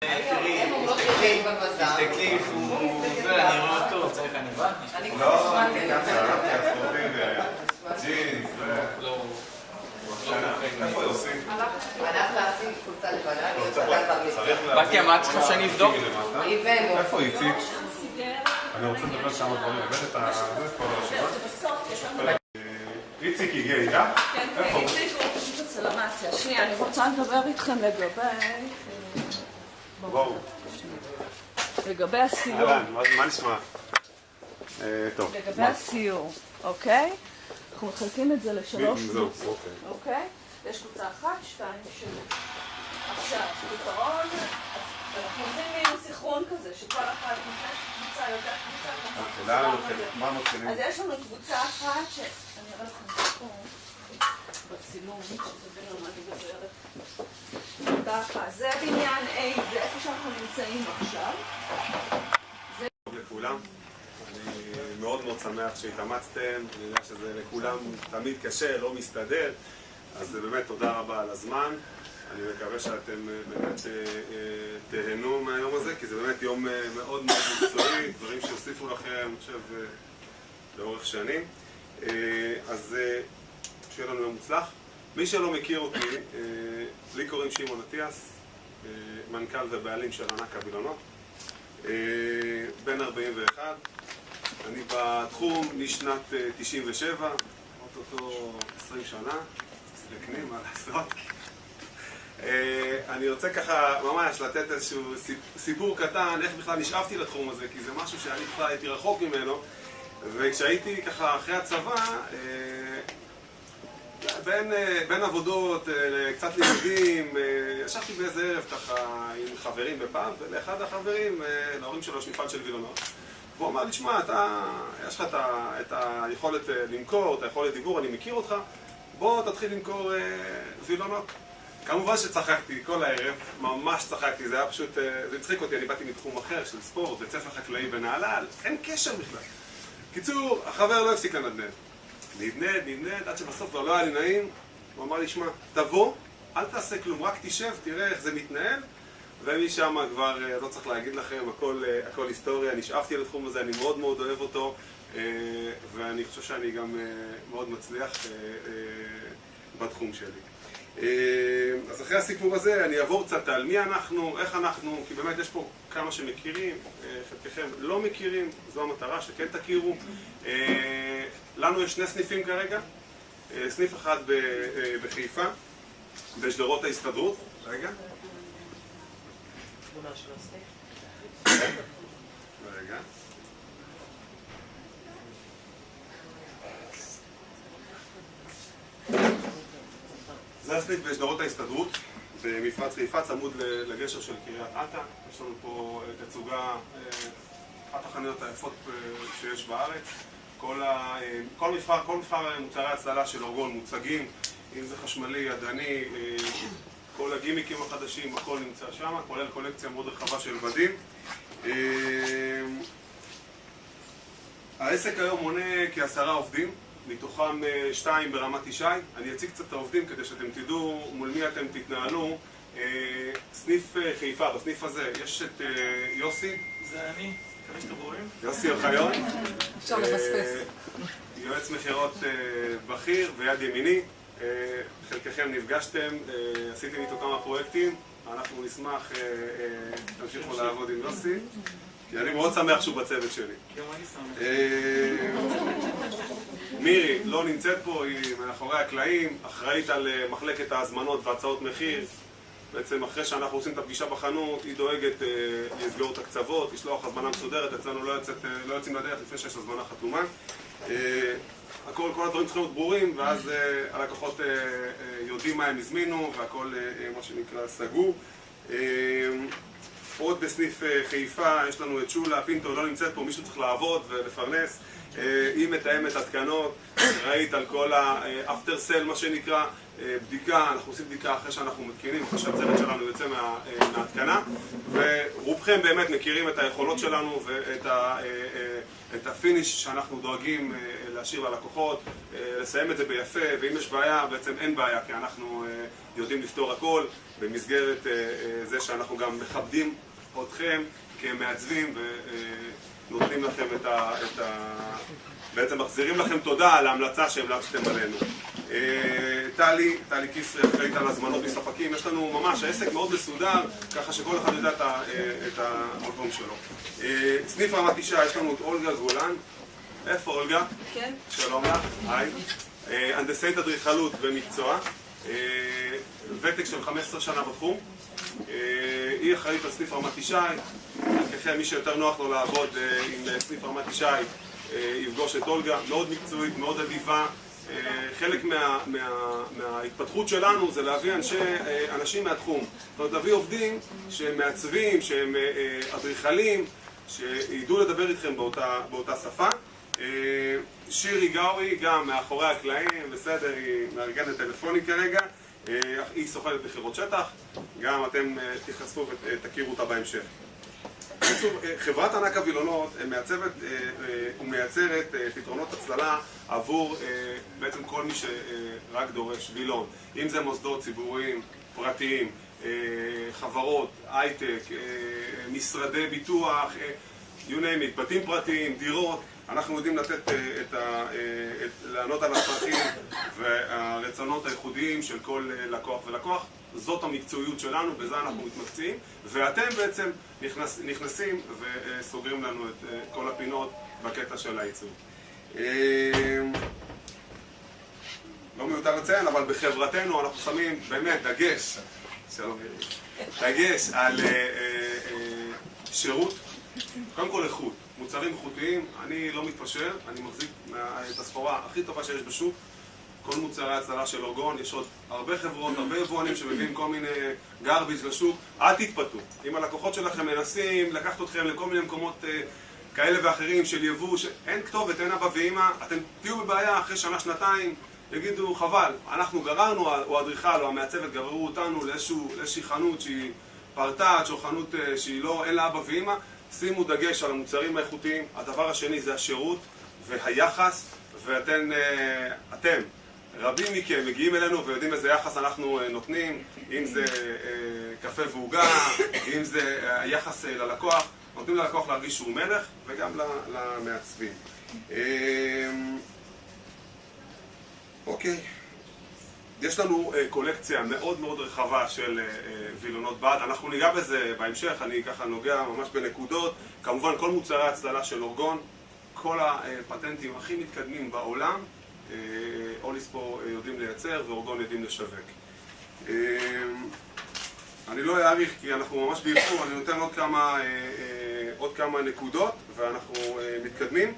תסתכלי, אני רואה אותו, צריך עניבה? לא, אני הספורטים ג'ינס איפה יוסי? הלך להציג חולצה לבנה, בתיה, מה את צריכה שאני אבדוק? איפה איציק? אני רוצה לדבר כמה דברים, הבאת את זה פה לרשימה? איציק הגיע איתך? כן, איציק הוא פשוט אצל המטה. שנייה, אני רוצה לדבר איתכם לגבי הסיור. אהלן, מה נשמע? טוב. לגבי הסיור, אוקיי? אנחנו מחלקים את זה לשלוש קבוצות, אוקיי? יש קבוצה 1, 2, 3. עכשיו, בעיקרון, אנחנו עושים מין סינכרון כזה, שכל אחת קבוצה יותר קבוצה. מה מתחילים? אז יש לנו קבוצה אחת אני אראה לכם פה בצילום, שתבינו מה אני מדברת. ככה, זה בניין A, זה איפה שאנחנו נמצאים עכשיו. טוב לכולם. אני מאוד מאוד שמח שהתאמצתם, אני יודע שזה לכולם תמיד קשה, לא מסתדר, אז באמת תודה רבה על הזמן. אני מקווה שאתם באמת תהנו מהיום הזה, כי זה באמת יום מאוד מאוד מקצועי, דברים שהוסיפו לכם, אני חושב, לאורך שנים. אז שיהיה לנו יום מוצלח. מי שלא מכיר אותי, לי קוראים שמעון אטיאס, מנכ"ל ובעלים של ענק הווילונות, בן 41. אני בתחום משנת 97, אותו 20 שנה, סלקנים, מה לעשות. אני רוצה ככה ממש לתת איזשהו סיפור קטן, איך בכלל נשאבתי לתחום הזה, כי זה משהו שאני בכלל הייתי רחוק ממנו, וכשהייתי ככה אחרי הצבא, בין עבודות, קצת לימודים, ישבתי באיזה ערב ככה עם חברים בפאב, ולאחד החברים, להורים שלו יש מפעל של וילונות. והוא אמר לי, שמע, יש לך את היכולת למכור, את היכולת דיבור, אני מכיר אותך, בוא תתחיל למכור וילונות. כמובן שצחקתי כל הערב, ממש צחקתי, זה היה פשוט, זה הצחיק אותי, אני באתי מתחום אחר של ספורט, בית ספר חקלאי בנהלל, אין קשר בכלל. קיצור, החבר לא הפסיק לנדנד. נדנד, עד שבסוף כבר לא היה לי נעים, הוא אמר לי, שמע, תבוא, אל תעשה כלום, רק תשב, תראה איך זה מתנהל, ומשם כבר לא צריך להגיד לכם, הכל היסטוריה, נשאפתי לתחום הזה, אני מאוד מאוד אוהב אותו, ואני חושב שאני גם מאוד מצליח בתחום שלי. אז אחרי הסיפור הזה אני אעבור קצת על מי אנחנו, איך אנחנו, כי באמת יש פה כמה שמכירים, חלקכם לא מכירים, זו המטרה, שכן תכירו. לנו יש שני סניפים כרגע, סניף אחד בחיפה, בשדרות ההסתדרות. רגע. רגע. זה הסניף בשדרות ההסתדרות, במפרץ חיפה, צמוד לגשר של קריית אתא. יש לנו פה תצוגה, אחת החנויות היפות שיש בארץ. כל מבחר מוצרי הצללה של אורגון מוצגים, אם זה חשמלי, ידני, כל הגימיקים החדשים, הכל נמצא שם, כולל קולקציה מאוד רחבה של בדים. העסק היום מונה כ10 עובדים, מתוכם 2 ברמת ישי. אני אציג קצת את העובדים כדי שאתם תדעו מול מי אתם תתנהלו. סניף חיפה, בסניף הזה יש את יוסי. זה אני, מקווה שאתם רואים. יוסי אוחיון. אפשר לפספס. יועץ מחירות בכיר ויד ימיני. חלקכם נפגשתם, עשיתם איתו כמה פרויקטים. אנחנו נשמח להמשיכו לעבוד עם יוסי, כי אני מאוד שמח שהוא בצוות שלי. גם אני שמח. מירי לא נמצאת פה, היא מאחורי הקלעים, אחראית על מחלקת ההזמנות והצעות מחיר. בעצם אחרי שאנחנו עושים את הפגישה בחנות, היא דואגת לסגור את הקצוות, לשלוח הזמנה מסודרת, אצלנו לא יוצאים לדרך לפני שיש הזמנה חתומה. כל הדברים צריכים להיות ברורים, ואז הלקוחות יודעים מה הם הזמינו, והכל מה שנקרא סגור. עוד בסניף חיפה יש לנו את שולה, פינטו לא נמצאת פה, מישהו צריך לעבוד ולפרנס. היא מתאמת התקנות, ראית על כל האפטר סל מה שנקרא, בדיקה, אנחנו עושים בדיקה אחרי שאנחנו מתקינים, אחרי שהצוות שלנו יוצא מההתקנה, ורובכם רובכם באמת מכירים את היכולות שלנו ואת הפיניש שאנחנו דואגים להשאיר ללקוחות, לסיים את זה ביפה, ואם יש בעיה, בעצם אין בעיה, כי אנחנו יודעים לפתור הכל במסגרת זה שאנחנו גם מכבדים אתכם כמעצבים ונותנים לכם בעצם מחזירים לכם תודה על ההמלצה שהמלצתם עלינו. טלי כיסרי אחראית על הזמנות מספקים, יש לנו ממש העסק מאוד מסודר, ככה שכל אחד יודע את המקום שלו. סניף רמת ישי, יש לנו את אולגה גולן. איפה אולגה? כן. שלום לך, היי. הנדסאית אדריכלות במקצוע, ותק של 15 שנה בתחום. היא אחראית על סניף רמת ישי, ככה מי שיותר נוח לו לעבוד עם סניף רמת ישי יפגוש את אולגה, מאוד מקצועית, מאוד אדיבה. חלק מההתפתחות שלנו זה להביא אנשים מהתחום. זאת אומרת, להביא עובדים שהם מעצבים, שהם אדריכלים, שידעו לדבר איתכם באותה שפה. שירי גאורי, גם מאחורי הקלעים, בסדר, היא מארגנת טלפוני כרגע. היא סוחרת בחירות שטח, גם אתם תיחשפו ותכירו אותה בהמשך. חברת ענק הווילונות מעצבת ומייצרת פתרונות הצללה עבור בעצם כל מי שרק דורש וילון. אם זה מוסדות ציבוריים, פרטיים, חברות, הייטק, משרדי ביטוח, you name it, בתים פרטיים, דירות, אנחנו יודעים לתת לענות על הצרכים והרצונות הייחודיים של כל לקוח ולקוח. זאת המקצועיות שלנו, בזה אנחנו מתמקצעים, ואתם בעצם נכנסים וסוגרים לנו את כל הפינות בקטע של העיצוב. לא מיותר לציין, אבל בחברתנו אנחנו שמים באמת דגש, דגש על שירות, קודם כל איכות, מוצרים איכותיים. אני לא מתפשר, אני מחזיק את הסחורה הכי טובה שיש בשוק. כל מוצרי ההצללה של אורגון, יש עוד הרבה חברות, הרבה יבואנים שמביאים כל מיני גרביז לשוק. אל תתפתו. אם הלקוחות שלכם מנסים לקחת אתכם לכל מיני מקומות כאלה ואחרים של יבוא, שאין כתובת, אין אבא ואמא, אתם תהיו בבעיה אחרי שנה, שנתיים, יגידו חבל, אנחנו גררנו, או אדריכל או המעצבת גררו אותנו לאיזושהי חנות שהיא פרטאץ' או חנות שהיא לא, אין לה אבא ואמא. שימו דגש על המוצרים האיכותיים. הדבר השני זה השירות והיחס, ואתם רבים מכם מגיעים אלינו ויודעים איזה יחס אנחנו נותנים, אם זה קפה ועוגה, אם זה היחס ללקוח, נותנים ללקוח להרגיש שהוא מלך, וגם למעצבים. אוקיי, יש לנו קולקציה מאוד מאוד רחבה של וילונות בד, אנחנו ניגע בזה בהמשך, אני ככה נוגע ממש בנקודות. כמובן כל מוצרי ההצללה של אורגון, כל הפטנטים הכי מתקדמים בעולם, אוליס פה יודעים לייצר ואורגון יודעים לשווק. אני לא אעריך כי אנחנו ממש באיחור, אני נותן עוד כמה נקודות ואנחנו מתקדמים.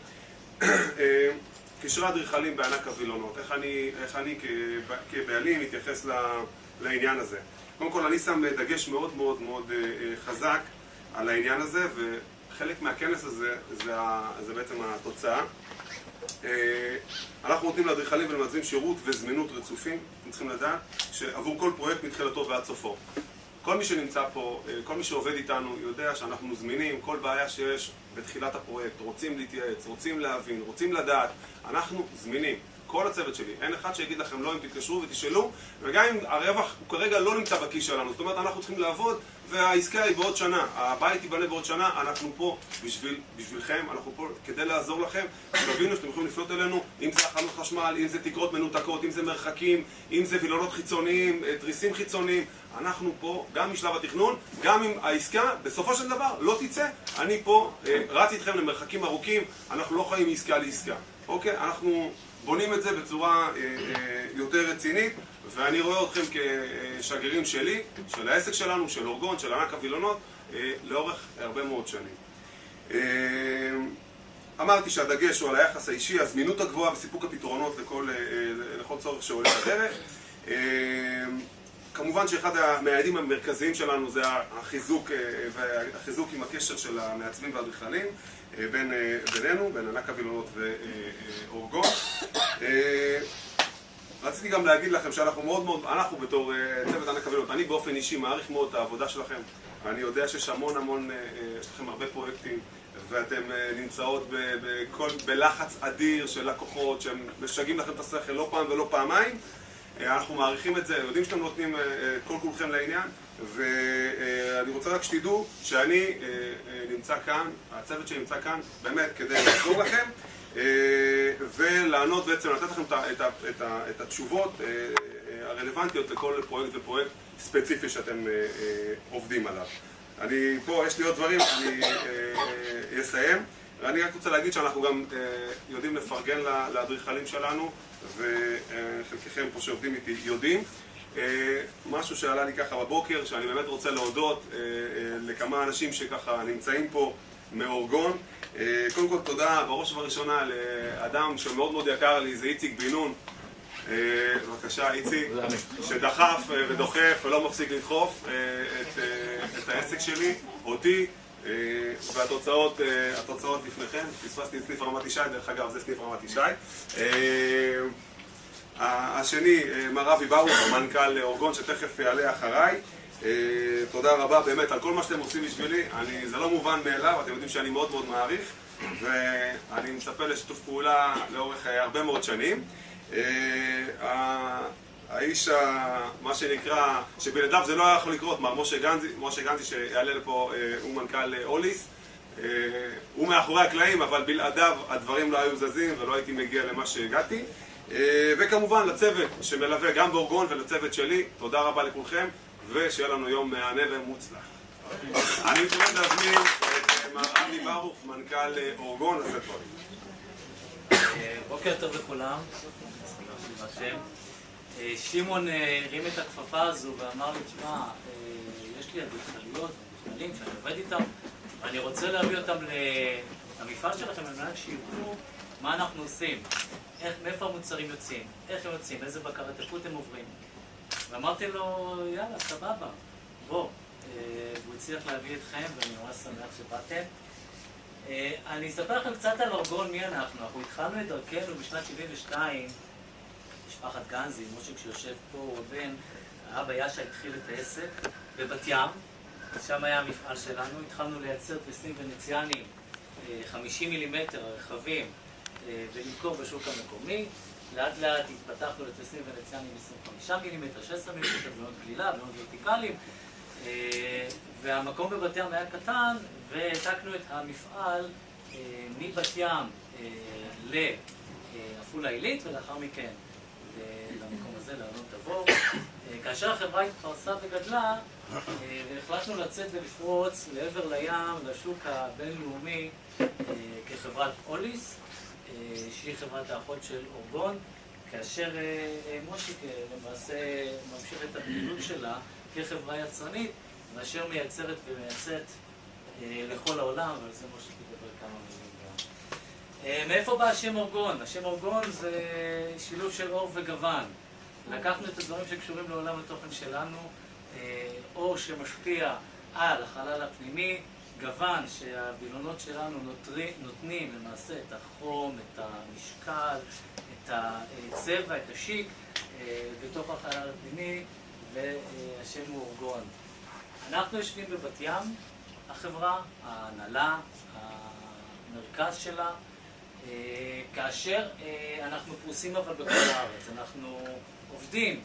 קשרי אדריכלים בענק הווילונות, איך אני כבעלים מתייחס לעניין הזה. קודם כל אני שם דגש מאוד מאוד מאוד חזק על העניין הזה, וחלק מהכנס הזה זה בעצם התוצאה. אנחנו נותנים לאדריכלים ולמעצבים שירות וזמינות רצופים. אתם צריכים לדעת שעבור כל פרויקט מתחילתו ועד סופו. כל מי שנמצא פה, כל מי שעובד איתנו יודע שאנחנו זמינים, כל בעיה שיש בתחילת הפרויקט, רוצים להתייעץ, רוצים להבין, רוצים לדעת, אנחנו זמינים. כל הצוות שלי, אין אחד שיגיד לכם לא אם תתקשרו ותשאלו, וגם אם הרווח הוא כרגע לא נמצא בכיס שלנו, זאת אומרת אנחנו צריכים לעבוד והעסקה היא בעוד שנה, הבית ייבנה בעוד שנה, אנחנו פה בשבילכם, אנחנו פה כדי לעזור לכם, תבינו שאתם יכולים לפנות אלינו, אם זה החנות חשמל, אם זה תקרות מנותקות, אם זה מרחקים, אם זה וילונות חיצוניים, תריסים חיצוניים, אנחנו פה גם משלב התכנון, גם אם העסקה בסופו של דבר לא תצא, אני פה רץ איתכם למרחקים ארוכים, אנחנו לא חיים מעסקה לעסקה, אוקיי? אנחנו בונים את זה בצורה יותר רצינית, ואני רואה אתכם כשגרירים שלי, של העסק שלנו, של אורגון, של ענק הווילונות, לאורך הרבה מאוד שנים. אמרתי שהדגש הוא על היחס האישי, הזמינות הגבוהה וסיפוק הפתרונות לכל צורך שעולה בדרך. כמובן שאחד מהיעדים המרכזיים שלנו זה החיזוק עם הקשר של המעצבים והאדריכלים בינינו, בין ענק הווילונות ואורגון. רציתי גם להגיד לכם שאנחנו מאוד מאוד, אנחנו בתור צוות ענק הווילונות, אני באופן אישי מעריך מאוד את העבודה שלכם. אני יודע שיש המון, יש לכם הרבה פרויקטים, ואתם נמצאות בלחץ אדיר של לקוחות שהם משגעים לכם את השכל לא פעם ולא פעמיים. אנחנו מעריכים את זה, יודעים שאתם נותנים כל כולכם לעניין, ואני רוצה רק שתדעו שאני נמצא כאן, הצוות שנמצא כאן, באמת כדי לעזור לכם ולענות בעצם, לתת לכם את התשובות הרלוונטיות לכל פרויקט ופרויקט ספציפי שאתם עובדים עליו. אני פה, יש לי עוד דברים, אני אסיים. אני רק רוצה להגיד שאנחנו גם יודעים לפרגן לאדריכלים שלנו, וחלקכם פה שעובדים איתי יודעים. משהו שעלה לי ככה בבוקר, שאני באמת רוצה להודות לכמה אנשים שככה נמצאים פה מאורגון. קודם כל תודה בראש ובראשונה לאדם שמאוד מאוד יקר לי, זה איציק בן נון. בבקשה איציק, שדחף ודוחף ולא מפסיק לדחוף את העסק שלי, אותי, והתוצאות לפניכם. פספסתי את סניף רמת ישי, דרך אגב זה סניף רמת ישי. השני, מר אבי ברוך, המנכ"ל אורגון שתכף יעלה אחריי. תודה רבה באמת על כל מה שאתם עושים בשבילי, זה לא מובן מאליו, אתם יודעים שאני מאוד מאוד מעריך, ואני מצפה לשיתוף פעולה לאורך הרבה מאוד שנים. האיש, מה שנקרא, שבלעדיו זה לא היה יכול לקרות, מר משה גנזי שיעלה לפה, הוא מנכ"ל אוליס. הוא מאחורי הקלעים, אבל בלעדיו הדברים לא היו זזים ולא הייתי מגיע למה שהגעתי. וכמובן לצוות שמלווה גם באורגון ולצוות שלי, תודה רבה לכולכם, ושיהיה לנו יום מהנה ומוצלח. אני מתכוון להזמין את מר אבי ברוך, מנכ"ל אורגון, לשאת דברים. בוקר טוב לכולם. שמעון הרים את הכפפה הזו ואמר לי, תשמע, יש לי אדריכליות ומכללים שאני עובד איתם, ואני רוצה להביא אותם למפעל שלכם על מנת שיראו מה אנחנו עושים, מאיפה המוצרים יוצאים, איך הם יוצאים, איזה בקרת איכות הם עוברים. ואמרתי לו, יאללה, סבבה, בוא. והוא הצליח להביא אתכם ואני ממש שמח שבאתם. אני אספר לכם קצת על אורגון, מי אנחנו. אנחנו התחלנו את דרכנו בשנת 72, משפחת גנזי, משה כשיושב פה, הוא הבן, האבא יאשה התחיל את העסק בבת ים, שם היה המפעל שלנו, התחלנו לייצר תריסים ונציאנים 50 מילימטר הרחבים ולמכור בשוק המקומי. לאט לאט התפתחנו לתריסים ונציאנים 25 מילימטר, 16 מילימטר, בנות גלילה, בנות ורטיקליים, והמקום בבת ים היה קטן, והעתקנו את המפעל מבת ים לעפולה עילית ולאחר מכן למקום הזה, לאלון תבור. כאשר החברה התפרסה וגדלה, החלטנו לצאת ולפרוץ לעבר לים, לשוק הבינלאומי, כחברת אוליס, שהיא חברת האחות של אורגון, כאשר מושיק למעשה ממשיך את הפעילות שלה כחברה יצרנית, ואשר מייצרת ומייצאת לכל העולם, ועל זה מושיק ידבר כמה מילים. מאיפה בא השם אורגון? השם אורגון זה שילוב של אור וגוון. לקחנו את הדברים שקשורים לעולם התוכן שלנו, אור שמשפיע על החלל הפנימי, גוון שהווילונות שלנו נותנים למעשה את החום, את המשקל, את הצבע, את השיק, בתוך החלל הפנימי, והשם הוא אורגון. אנחנו יושבים בבת ים, החברה, ההנהלה, המרכז שלה, כאשר אנחנו פרוסים אבל בכל הארץ. אנחנו עובדים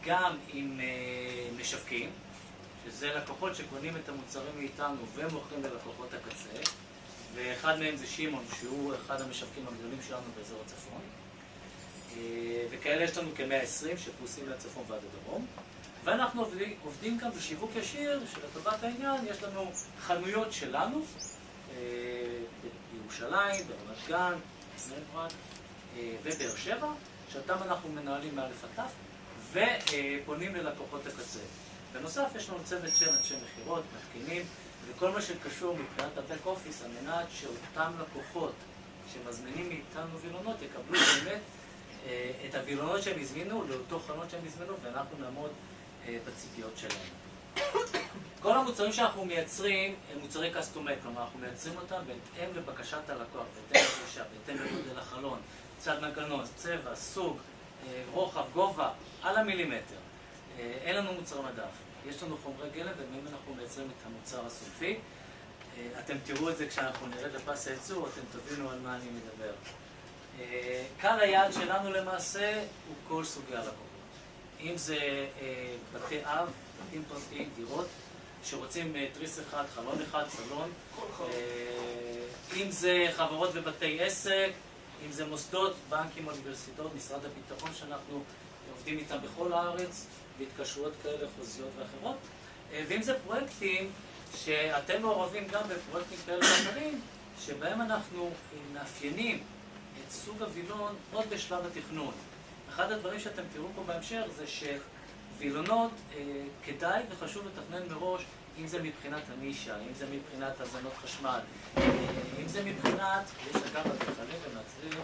גם עם משווקים, שזה לקוחות שקונים את המוצרים מאיתנו ומוכרים ללקוחות הקצה, ואחד מהם זה שמעון, שהוא אחד המשווקים הגדולים שלנו באזור הצפון, וכאלה יש לנו כ-120 שפרוסים לצפון ועד הדרום, ואנחנו עובדים גם בשיווק ישיר, שלטובת העניין יש לנו חנויות שלנו בירושלים, ברמת גן, בני ברק ובאר שבע, שאותם אנחנו מנהלים מאלף עד תף ופונים ללקוחות הקצה. בנוסף יש לנו צוות של אנשי מחירות, מתקינים וכל מה שקשור מבחינת הבק אופיס על מנת שאותם לקוחות שמזמינים מאיתנו וילונות יקבלו באמת את הווילונות שהם הזמינו לאותו חנות שהם הזמינו, ואנחנו נעמוד בציפיות שלנו. כל המוצרים שאנחנו מייצרים הם מוצרי קסטומייד, כלומר אנחנו מייצרים אותם בהתאם לבקשת הלקוח, בהתאם לדרישה, בהתאם לגודל החלון, צד מנגנון, צבע, סוג, רוחב, גובה, על המילימטר. אין לנו מוצר מדף. יש לנו חומרי גלם ומהם אנחנו מייצרים את המוצר הסופי. אתם תראו את זה כשאנחנו נרד לפס הייצור, אתם תבינו על מה אני מדבר. קהל היעד שלנו למעשה הוא כל סוגי הלקוחות. אם זה בתי אב, בתים פרטיים, דירות, שרוצים תריס אחד, חלון אחד, סלון. אם זה חברות ובתי עסק, אם זה מוסדות, בנקים, אוניברסיטאות, משרד הביטחון שאנחנו עובדים איתם בכל הארץ, בהתקשרויות כאלה חוזיות ואחרות. ואם זה פרויקטים שאתם מעורבים גם בפרויקטים כאלה ואחרים, שבהם אנחנו מאפיינים את סוג הווילון עוד בשלב התכנון. אחד הדברים שאתם תראו פה בהמשך זה שווילונות כדאי וחשוב לתכנן מראש, אם זה מבחינת הנישה, אם זה מבחינת הזנות חשמל, אם זה מבחינת, יש אגב אדריכלים ומעצבים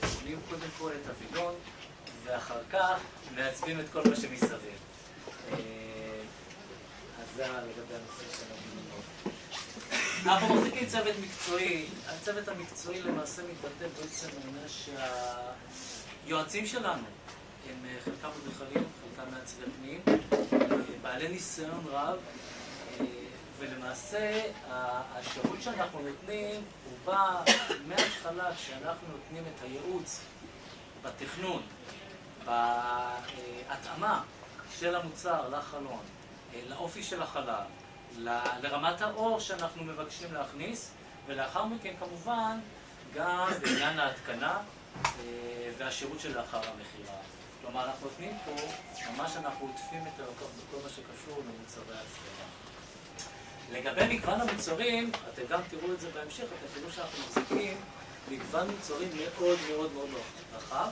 שבונים קודם כל את הווילון ואחר כך מעצבים את כל מה שמסביב. אז זה לגבי הנושא של הווילונות. אנחנו מחזיקים צוות מקצועי. הצוות המקצועי למעשה מתבטא בעצם העניין שהיועצים שלנו הם חלקם אדריכלים, חלקם מעצבי פנים, בעלי ניסיון רב, ולמעשה השירות שאנחנו נותנים הוא בא מההתחלה כשאנחנו נותנים את הייעוץ בתכנון, בהתאמה של המוצר לחלון, לאופי של החלל, לרמת האור שאנחנו מבקשים להכניס, ולאחר מכן כמובן גם בעניין ההתקנה והשירות שלאחר המכירה. כלומר, אנחנו נותנים פה, ממש אנחנו עוטפים את הלקוח בכל מה שקשור למוצרי הצללה. לגבי מגוון המוצרים, אתם גם תראו את זה בהמשך, אתם תראו שאנחנו מחזיקים מגוון מוצרים מאוד מאוד מאוד רחב,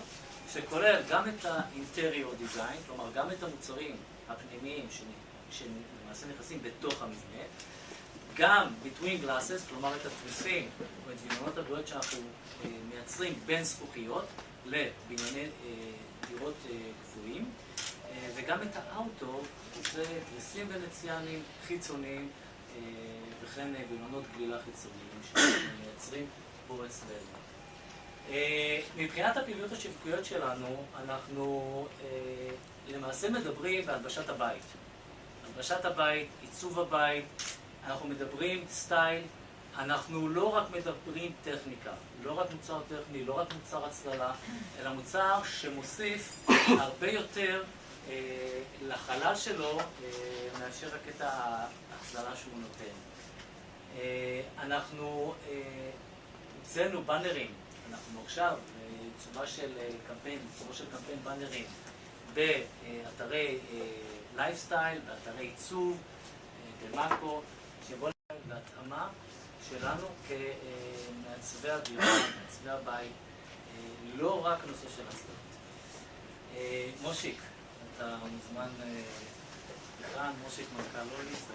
שכולל גם את ה-interior design, כלומר גם את המוצרים הפנימיים שלמעשה נכנסים בתוך המבנה, גם between glasses, כלומר את התריסים או את וילונות הבעיות שאנחנו מייצרים בין זכוכיות לבנייני דירות גבוהים, וגם את האוטו, זה תריסים ונציאנים חיצוניים וכן וילונות גלילה חיצוניים שאנחנו מייצרים פה אצלנו. מבחינת הפעילויות השיווקיות שלנו, אנחנו למעשה מדברים בהלבשת הבית. הלבשת הבית, עיצוב הבית, אנחנו מדברים סטייל, אנחנו לא רק מדברים טכניקה, לא רק מוצר טכני, לא רק מוצר הצללה, אלא מוצר שמוסיף הרבה יותר לחלל שלו מאשר רק את ההצללה שהוא נותן. אנחנו הוצאנו בנרים, אנחנו עכשיו בעיצומו של קמפיין בנרים באתרי לייפסטייל, באתרי עיצוב, דמאקו, שבו להתאמה שלנו כמעצבי הדירה, מעצבי הבית, לא רק נושא של הצללות. מושיק, אתה מוזמן לכאן, מושיק מנכ"ל אוליס,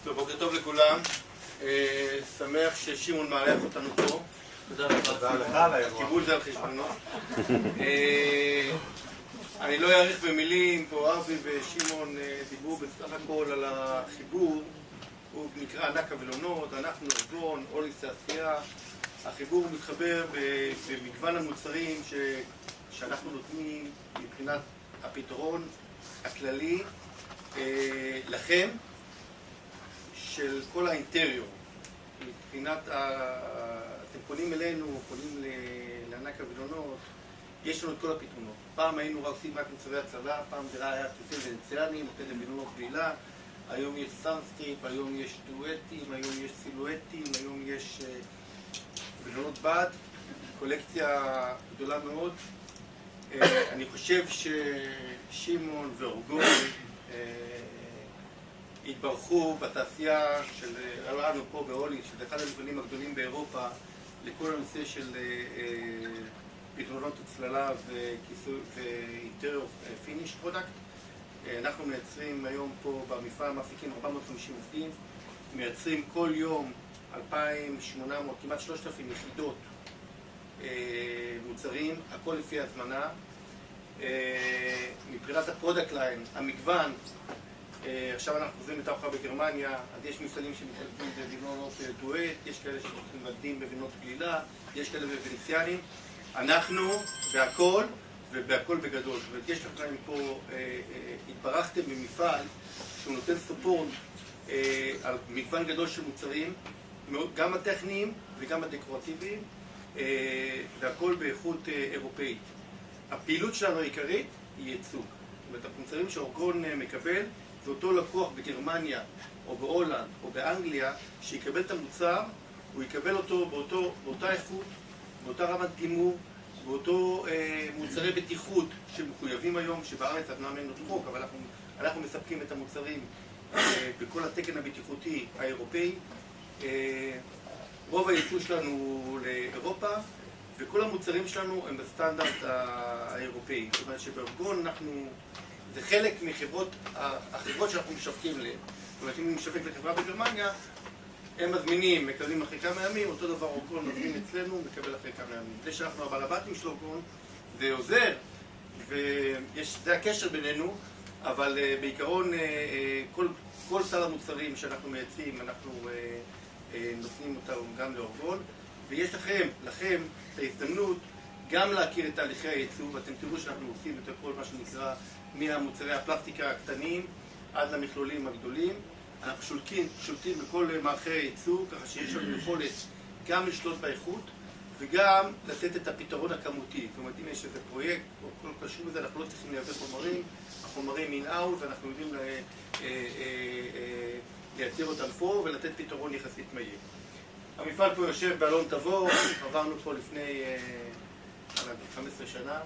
טוב, בוקר טוב לכולם. שמח ששימון מארח אותנו פה. תודה רבה. תודה לך על האירוע. הקיבול זה על חשבונו. אני לא אאריך במילים, פה אבי ושימון דיברו בסך הכל על החיבור. הוא נקרא ענק הווילונות, אנחנו ארגון, אוליס תעשייה. החיבור מתחבר במגוון המוצרים שאנחנו נותנים מבחינת הפתרון הכללי לכם של כל האינטריור. מבחינת, אתם פונים אלינו, פונים לענק הווילונות, יש לנו את כל הפתרונות. פעם היינו רק עושים רק מוצרי הצלה, פעם זה היה תריסים ונציאנים, נותן לווילונות גלילה, היום יש סאנסטריפ, היום יש דואטים, היום יש סילואטים, היום יש וילונות בד, קולקציה גדולה מאוד. אני חושב ששימון ואורגון התברכו בתעשייה שלנו פה באוליס, שזה אחד המפעלים הגדולים באירופה לכל הנושא של פתרונות הצללה ואינטריור פיניש פרודקט. אנחנו מייצרים היום פה במפעל, מפיקים 450 עובדים, מייצרים כל יום 2,800, כמעט 3,000 יחידות מוצרים, הכל לפי הזמנה. מבחינת הפרודקט ליין, המגוון עכשיו אנחנו חוזרים לתערוכה בגרמניה, אז יש מפעלים שמתמקדים בווילונות דואט, יש כאלה שמתמקדים בווילונות גלילה, יש כאלה בוונציאנים. אנחנו בהכל, ובהכל בגדול. זאת אומרת, יש לכם פה, התברכתם במפעל שהוא נותן סופורט על מגוון גדול של מוצרים, גם הטכניים וגם הדקורטיביים, והכל באיכות אירופאית. הפעילות שלנו העיקרית היא ייצוא. זאת אומרת, המוצרים שאורגון מקבל, זה אותו לקוח בגרמניה, או בהולנד, או באנגליה, שיקבל את המוצר, הוא יקבל אותו באותה איכות, באותה רמת גימור, באותו מוצרי בטיחות שמחויבים היום, שבארץ אמנם אין עוד חוק, אבל אנחנו מספקים את המוצרים בכל התקן הבטיחותי האירופאי. רוב הייצוא שלנו הוא לאירופה, וכל המוצרים שלנו הם בסטנדרט האירופאי. זאת אומרת שבארגון זה חלק החברות שאנחנו משווקים להם. זאת אומרת, אם נשווק לחברה בגרמניה, הם מזמינים, מקבלים אחרי כמה ימים, אותו דבר אורגון מזמין אצלנו, מקבל אחרי כמה ימים. זה שאנחנו הבעל הבתים של אורגון, זה עוזר, וזה הקשר בינינו, אבל בעיקרון כל סל המוצרים שאנחנו מייצאים, אנחנו נותנים אותם גם לאורגון, ויש לכם את ההזדמנות גם להכיר את תהליכי הייצוא, ואתם תראו שאנחנו עושים את כל מה שנקרא מהמוצרי הפלסטיקה הקטנים עד למכלולים הגדולים. אנחנו שולטים בכל מערכי הייצוא, ככה שיש לנו יכולת גם לשלוט באיכות וגם לתת את הפתרון הכמותי. זאת אומרת, אם יש איזה פרויקט או כל קשור בזה, אנחנו לא צריכים לייבא חומרים, החומרים אין-אאוט, ואנחנו יודעים לייצר אותם פה ולתת פתרון יחסית מהיר. המפעל פה יושב באלון תבור, עברנו פה לפני 15 שנה,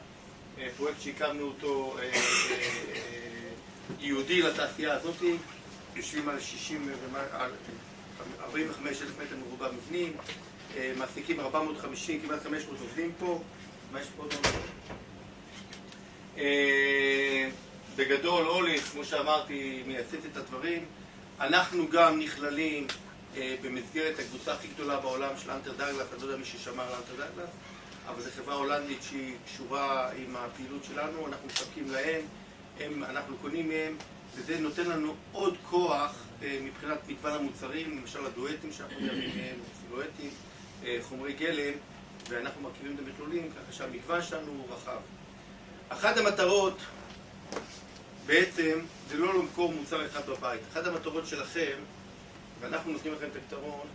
פרויקט שהקמנו אותו ייעודי לתעשייה הזאת, יושבים על 45,000 מטר מרובע מבנים, מעסיקים 450, כמעט 500 עובדים פה. מה יש פה עוד? בגדול, אוליס, כמו שאמרתי, מייצאת את הדברים. אנחנו גם נכללים במסגרת הקבוצה הכי גדולה בעולם של אנטר דאגלס, אני לא יודע מי ששמע על אנטר דאגלס, אבל זו חברה הולנדית שהיא קשורה עם הפעילות שלנו, אנחנו מספקים להם, אנחנו קונים מהם, וזה נותן לנו עוד כוח מבחינת מגוון המוצרים, למשל הדואטים שאנחנו מביאים מהם, סילואטים, חומרי גלם, ואנחנו מרכיבים את המכלולים, ככה שהמגוון שלנו הוא רחב. אחת המטרות בעצם זה לא למכור מוצר אחד בבית. אחת המטרות שלכם, ואנחנו נותנים לכם את הפתרון,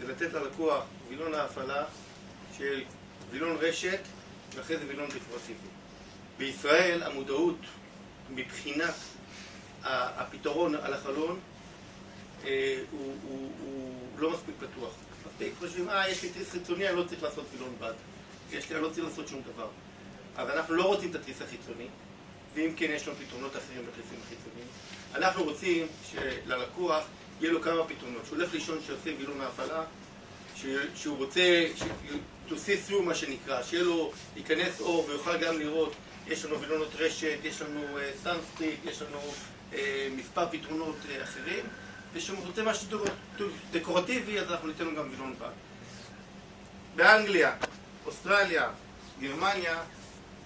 זה לתת ללקוח וילון ההפעלה של וילון רשת, ואחרי זה וילון דקורטיבי. בישראל המודעות מבחינת הפתרון על החלון הוא לא מספיק פתוח. מספיק חושבים, יש לי תריס חיצוני, אני לא צריך לעשות וילון בד. אני לא צריך לעשות שום דבר. אבל אנחנו לא רוצים את התריס החיצוני, ואם כן יש לנו פתרונות אחרים בתריסים החיצוניים. אנחנו רוצים שללקוח יהיה לו כמה פתרונות. שהוא הולך לישון שעושה וילון ההפעלה, שהוא רוצה, to see through מה שנקרא, שיהיה לו, ייכנס אור ויוכל גם לראות, יש לנו וילונות רשת, יש לנו סאנסטריק, יש לנו מספר פתרונות אחרים, ושהוא רוצה משהו דקורטיבי, אז אנחנו ניתן לו גם וילון בד. באנגליה, אוסטרליה, גרמניה,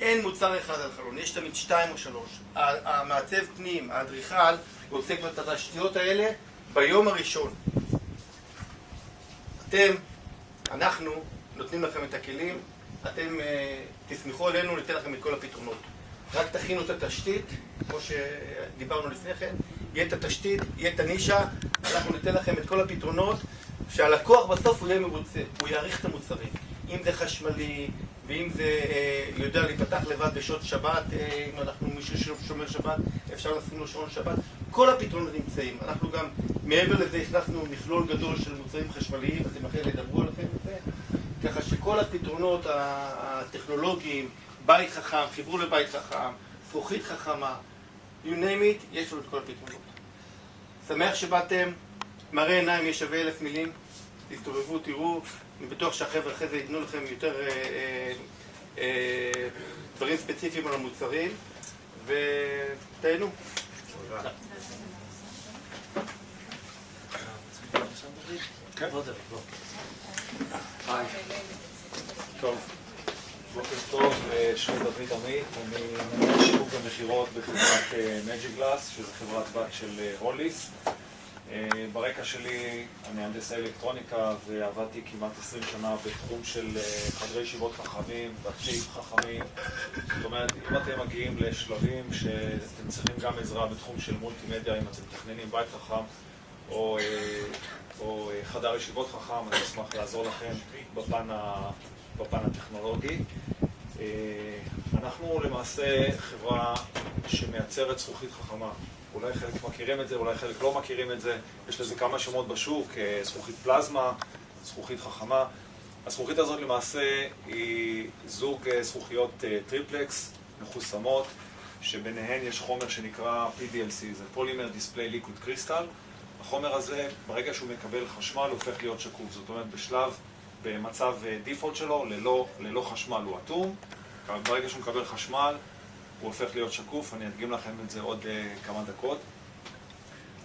אין מוצר אחד על חלון, יש תמיד 2 או 3. המעצב פנים, האדריכל, הוא עושה כבר את התשתיות האלה ביום הראשון. אנחנו נותנים לכם את הכלים, אתם תסמכו עלינו, ניתן לכם את כל הפתרונות. רק תכינו את התשתית, כמו שדיברנו לפני כן, יהיה את התשתית, יהיה את הנישה, אנחנו ניתן לכם את כל הפתרונות, שהלקוח בסוף הוא יהיה מרוצה, הוא יעריך את המוצרים. אם זה חשמלי, ואם זה יודע להיפתח לבד בשעות שבת, אם אנחנו מישהו שומר שבת, אפשר לשים לו שעון שבת. כל הפתרונות נמצאים. אנחנו גם, מעבר לזה, הכנסנו מכלול גדול של מוצרים חשמליים, אתם אחרי לדברו עליכם את זה, ככה שכל הפתרונות הטכנולוגיים, בית חכם, חיבור לבית חכם, זכוכית חכמה, you name it, יש לנו את כל הפתרונות. שמח שבאתם, מראה עיניים יש שווה 1,000 מילים, תסתובבו, תראו, אני בטוח שהחבר'ה אחרי זה ייתנו לכם יותר דברים ספציפיים על המוצרים, ותהנו. תודה. היי. טוב. בוקר טוב, שמי דוד עמית, אני מנהל שיווק ומכירות בחברת מג'יגלאס, שזו חברת בת של הוליס. ברקע שלי אני הנדסאי אלקטרוניקה ועבדתי כמעט 20 שנה בתחום של חדרי ישיבות חכמים, בתים חכמים. זאת אומרת, אם אתם מגיעים לשלבים שאתם צריכים גם עזרה בתחום של מולטימדיה, אם אתם מתכננים בית חכם או חדר ישיבות חכם, אני אשמח לעזור לכם בפן הטכנולוגי. אנחנו למעשה חברה שמייצרת זכוכית חכמה. אולי חלק מכירים את זה, אולי חלק לא מכירים את זה. יש לזה כמה שמות בשוק, זכוכית פלזמה, זכוכית חכמה. הזכוכית הזאת למעשה היא זוג זכוכיות טריפלקס מחוסמות, שביניהן יש חומר שנקרא PDLC, זה פולימר דיספליי ליקוויד קריסטל. החומר הזה, ברגע שהוא מקבל חשמל, הוא הופך להיות שקוף. זאת אומרת, במצב דיפולט שלו, ללא חשמל הוא אטום. ברגע שהוא מקבל חשמל, הוא הופך להיות שקוף. אני אדגים לכם את זה עוד כמה דקות.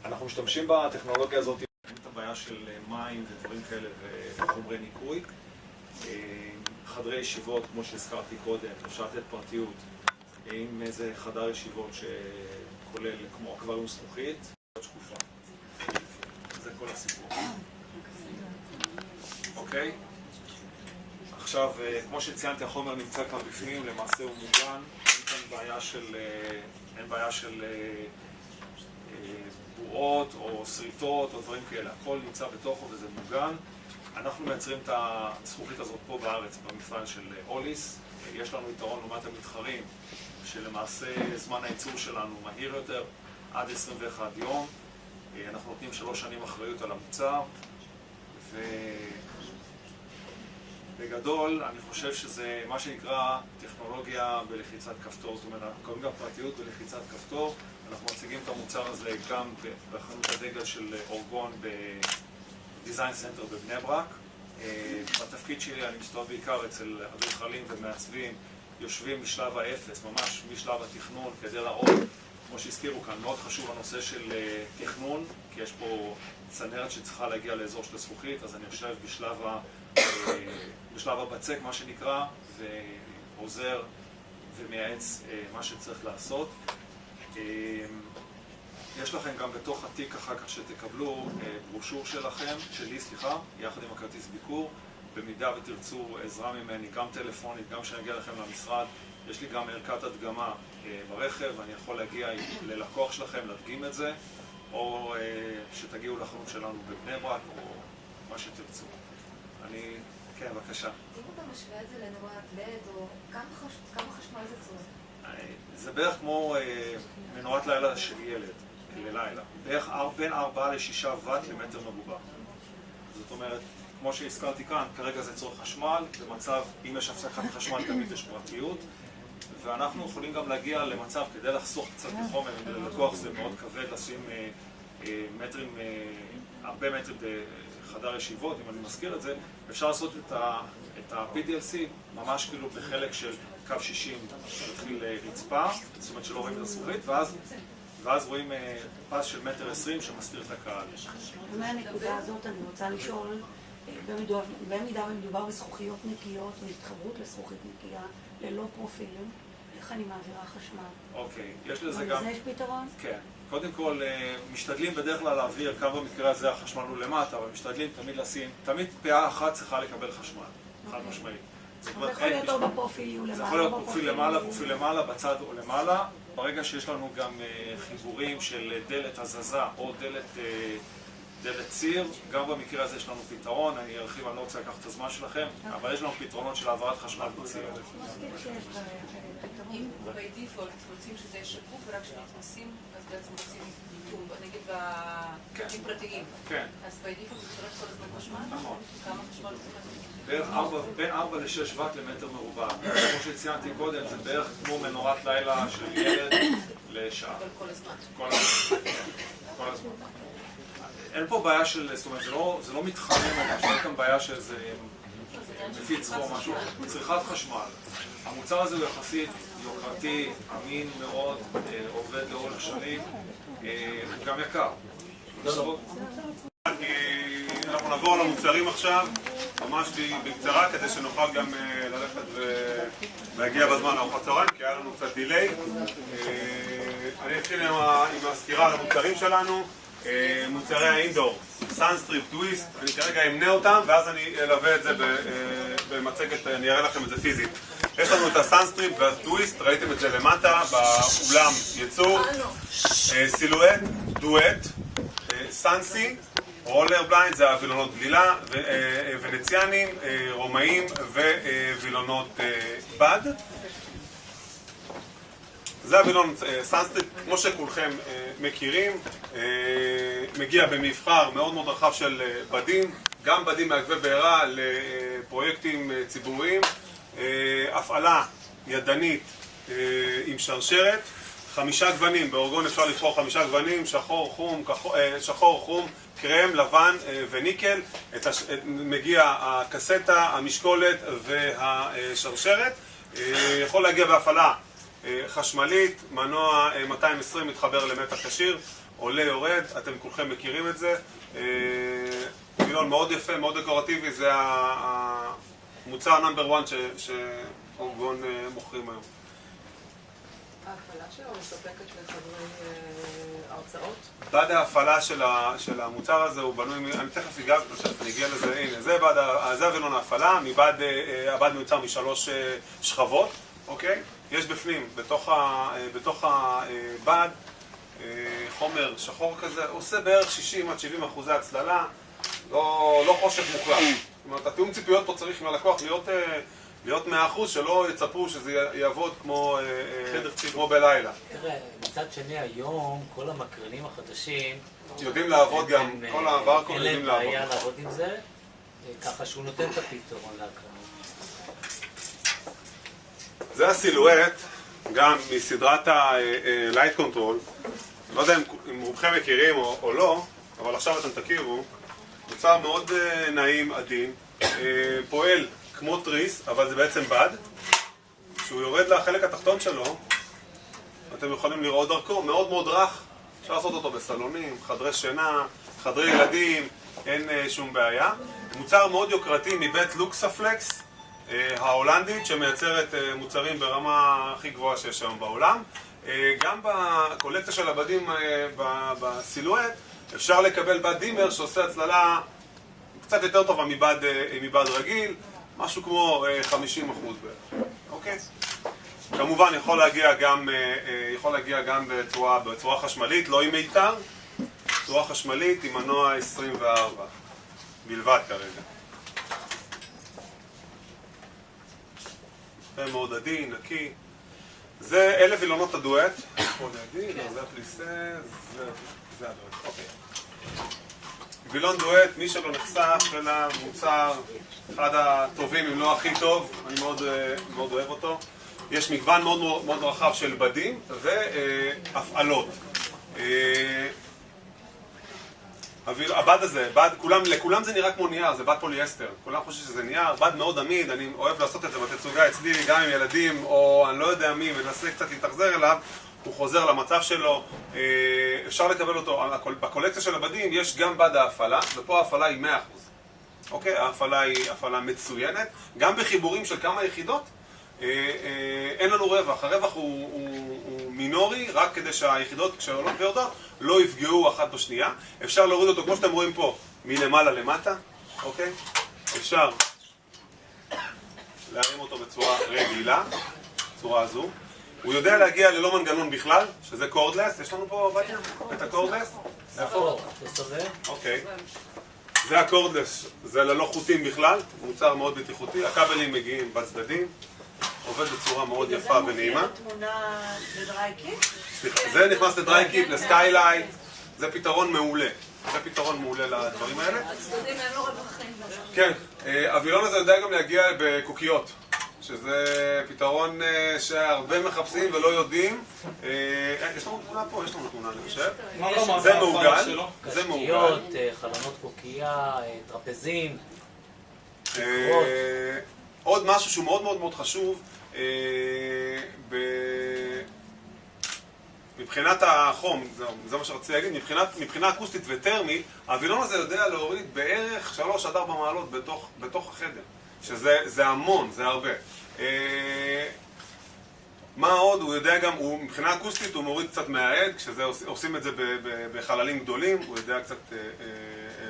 אנחנו משתמשים בטכנולוגיה הזאת, את הבעיה של מים ודברים כאלה וחומרי ניקוי. חדרי ישיבות, כמו שהזכרתי קודם, אפשר לתת פרטיות. עם איזה חדר ישיבות שכולל כמו אקווריום זכוכית, שקופה. זה כל הסיפור. אוקיי? עכשיו, כמו שציינתי, החומר נמצא כאן בפנים, למעשה הוא מוגן. אין בעיה של בועות או שריטות או דברים כאלה. הכל נמצא בתוכו וזה מוגן. אנחנו מייצרים את הזכוכית הזאת פה בארץ, במפעל של הוליס. יש לנו יתרון לעומת המתחרים, שלמעשה זמן הייצור שלנו מהיר יותר, עד 21 יום. אנחנו נותנים 3 שנים אחריות על המוצר, ובגדול אני חושב שזה מה שנקרא טכנולוגיה בלחיצת כפתור. זאת אומרת, אנחנו קוראים גם פרטיות בלחיצת כפתור. אנחנו מציגים את המוצר הזה גם בחנות הדגל של אורגון בדיזיין סנטר בבני ברק. בתפקיד שלי אני מסתובב בעיקר אצל אדריכלים ומעצבים, יושבים משלב האפס, ממש משלב התכנון, כדי להראות, כמו שהזכירו כאן, מאוד חשוב הנושא של תכנון, כי יש פה צנרת שצריכה להגיע לאזור של הזכוכית, אז אני יושב בשלב הבצק, מה שנקרא, ועוזר ומייעץ מה שצריך לעשות. יש לכם גם בתוך התיק אחר כך שתקבלו ברושור שלי, יחד עם הכרטיס ביקור. במידה ותרצו עזרה ממני, גם טלפונית, גם כשנגיע לכם למשרד, יש לי גם ערכת הדגמה ברכב, אני יכול להגיע ללקוח שלכם, להדגים את זה, או שתגיעו לחנות שלנו בבני ברק, או מה שתרצו. כן, בבקשה. אם אתה משווה את זה לנורת לד, או כמה חשמל זה צורך? זה בערך כמו מנורת לילה של ילד, ללילה. בערך בין 4 ל-6 ואט למטר מרובע. זאת אומרת, כמו שהזכרתי כאן, כרגע זה צורך חשמל, במצב, אם יש הפסקת חשמל תמיד יש פרטיות, ואנחנו יכולים גם להגיע למצב, כדי לחסוך קצת מחומר, אם ללקוח זה מאוד כבד לשים הרבה מטרים בחדר ישיבות, אם אני מזכיר את זה, אפשר לעשות את ה-PDLC ממש כאילו בחלק של קו 60, מתחיל רצפה, זאת אומרת שלא רואים את הזכוכית, ואז רואים פס של 1.20 מטר שמסתיר את הקהל. ומהנקודה הזאת אני רוצה לשאול, במידה ומדובר בזכוכיות נקיות והתחברות לזכוכית נקייה ללא פרופילים, איך אני מעבירה חשמל? אוקיי, יש לזה גם... לזה יש פתרון? כן. קודם כל, משתדלים בדרך כלל להעביר, כאן במקרה הזה החשמל הוא למטה, אבל משתדלים תמיד לשים, תמיד פאה אחת צריכה לקבל חשמל, חד משמעית. זה יכול להיות או בפרופיל למעלה, זה יכול להיות פרופיל למעלה, בצד או למעלה. ברגע שיש לנו גם חיבורים של דלת הזזה או דלת ציר, גם במקרה הזה יש לנו פתרון, אני ארחיב, אני לא רוצה לקחת את הזמן שלכם, אבל יש לנו פתרונות של העברת חשמל בציר. אם בדיפולט רוצים שזה יהיה שקוף ורק כשנכנסים, אז בעצם רוצים מיקום, נגיד בתים פרטיים. כן. אז בדיפולט זה צורך כל הזמן חשמל? נכון. כמה חשמל הוא צריך? בין 4 ל-6 ואט למטר מרובע. כמו שציינתי קודם, זה בערך כמו מנורת לילה של ילד לשעה. אבל כל הזמן. כל הזמן. אין פה בעיה של, זאת אומרת, זה לא מתחמם, יש כאן בעיה שזה מפיץ או משהו, צריכת חשמל. המוצר הזה הוא יחסית יוקרתי, אמין מאוד, עובד לאורך שנים, הוא גם יקר. אנחנו נעבור למוצרים עכשיו, ממש בקצרה, כדי שנוכל גם ללכת ולהגיע בזמן לארוחת צהריים, כי היה לנו קצת דיליי. אני אתחיל עם הסקירה על המוצרים שלנו. מוצרי האינדור, סאנסטריפ, טוויסט, אני כרגע אמנה אותם ואז אני אלווה את זה במצגת, אני אראה לכם את זה פיזית. יש לנו את הסאנסטריפ והטוויסט, ראיתם את זה למטה באולם ייצור, סילואט, דואט, סאנסי, רולר בליינד, זה הווילונות גלילה, ונציאנים, רומאים ווילונות בד. זה הווילון סאנסטריפ, כמו שכולכם מכירים, מגיע במבחר מאוד מאוד רחב של בדים, גם בדים מעכבי בעירה לפרויקטים ציבוריים, הפעלה ידנית עם שרשרת, 5 גוונים, באורגון אפשר לבחור 5 גוונים, שחור, חום, קרם, לבן וניקל, מגיע הקסטה, המשקולת והשרשרת, יכול להגיע בהפעלה חשמלית, מנוע 220 מתחבר למתח ישיר, עולה יורד, אתם כולכם מכירים את זה, וילון מאוד יפה, מאוד דקורטיבי, זה המוצר נאמבר 1 שאורגון מוכרים היום. ההפעלה שלו מספקת לחברי הרצאות? בד ההפעלה של המוצר הזה הוא בנוי, אני תכף אגיע לזה, הנה, זה הווילון ההפעלה, הבד מיוצר מ3 שכבות, אוקיי? יש בפנים, בתוך הבד, חומר שחור כזה, עושה בערך 60-70% הצללה, לא חושך מוחלט. זאת אומרת, התיאום ציפיות פה צריך עם הלקוח להיות 100%, שלא יצפו שזה יעבוד כמו בלילה. תראה, מצד שני היום, כל המקרנים החדשים יודעים לעבוד גם, כל הברקוד יודעים לעבוד. אין להם בעיה לעבוד עם זה, ככה שהוא נותן את הפתרון להקרנות. זה הסילואט, גם מסדרת ה-Light Control. לא יודע אם רובכם מכירים או לא, אבל עכשיו אתם תכירו. מוצר מאוד נעים, עדין, פועל כמו טריס, אבל זה בעצם בד. כשהוא יורד לחלק התחתון שלו, אתם יכולים לראות דרכו, מאוד מאוד רך. אפשר לעשות אותו בסלונים, חדרי שינה, חדרי ילדים, אין שום בעיה. מוצר מאוד יוקרתי מבית לוקספלקס, ההולנדית, שמייצרת מוצרים ברמה הכי גבוהה שיש היום בעולם. גם בקולקציה של הבדים בסילואט אפשר לקבל בד דימר שעושה הצללה קצת יותר טובה מבד רגיל, משהו כמו 50% בערך. אוקיי? כמובן יכול להגיע גם בצורה חשמלית, לא עם מיתר, צורה חשמלית עם מנוע 24 בלבד כרגע. זה מאוד עדין, נקי. אלה וילונות הדואט. פה לידי, זה הפליסה, זה הדואט. אוקיי. וילון דואט, מי שלא נחשף אליו, מוצר אחד הטובים, אם לא הכי טוב, אני מאוד אוהב אותו. יש מגוון מאוד מאוד רחב של בדים והפעלות. הבד הזה, לכולם זה נראה כמו נייר, זה בד פוליאסטר. כולם חושבים שזה נייר, בד מאוד עמיד, אני אוהב לעשות את זה בתצוגה אצלי, גם עם ילדים, או אני לא יודע מי, מנסה קצת להתאכזר אליו, הוא חוזר למצב שלו, אפשר לקבל אותו. בקולקציה של הבדים יש גם בד ההפעלה, ופה ההפעלה היא 100%. אוקיי? ההפעלה היא הפעלה מצוינת, גם בחיבורים של כמה יחידות, אין לנו רווח, הרווח הוא מינורי, רק כדי שהיחידות כשעולות ויורדות לא יפגעו אחת בשנייה. אפשר להוריד אותו כמו שאתם רואים פה, מלמעלה למטה, אוקיי? אפשר להרים אותו בצורה רגילה, בצורה הזו. הוא יודע להגיע ללא מנגנון בכלל, שזה קורדלס, יש לנו פה בבית את הקורדלס? איפה? אוקיי. זה הקורדלס, זה ללא חוטים בכלל, מוצר מאוד בטיחותי, הכבלים מגיעים בצדדים. עובד בצורה מאוד יפה ונעימה. זה תמונה לדרייקיט? סליחה, זה נכנס לדרייקיט, לסקיילייט, זה פתרון מעולה. זה פתרון מעולה לדברים האלה. הצדדים אין לו רווחים. כן, הווילון הזה יודע גם להגיע בקוקיות, שזה פתרון שהרבה מחפשים ולא יודעים. יש לנו תמונה פה, יש לנו תמונה אני חושב. זה מעוגל, זה מעוגל. קוקיות, חלונות קוקייה, טרפזים. עוד משהו שהוא מאוד מאוד מאוד חשוב, מבחינת החום, זה מה שרציתי להגיד, מבחינה אקוסטית וטרמית, הווילון הזה יודע להוריד בערך 3-4 מעלות בתוך החדר, שזה המון, זה הרבה. מה עוד? הוא יודע גם, מבחינה אקוסטית הוא מוריד קצת מהעד, כשעושים את זה בחללים גדולים, הוא יודע קצת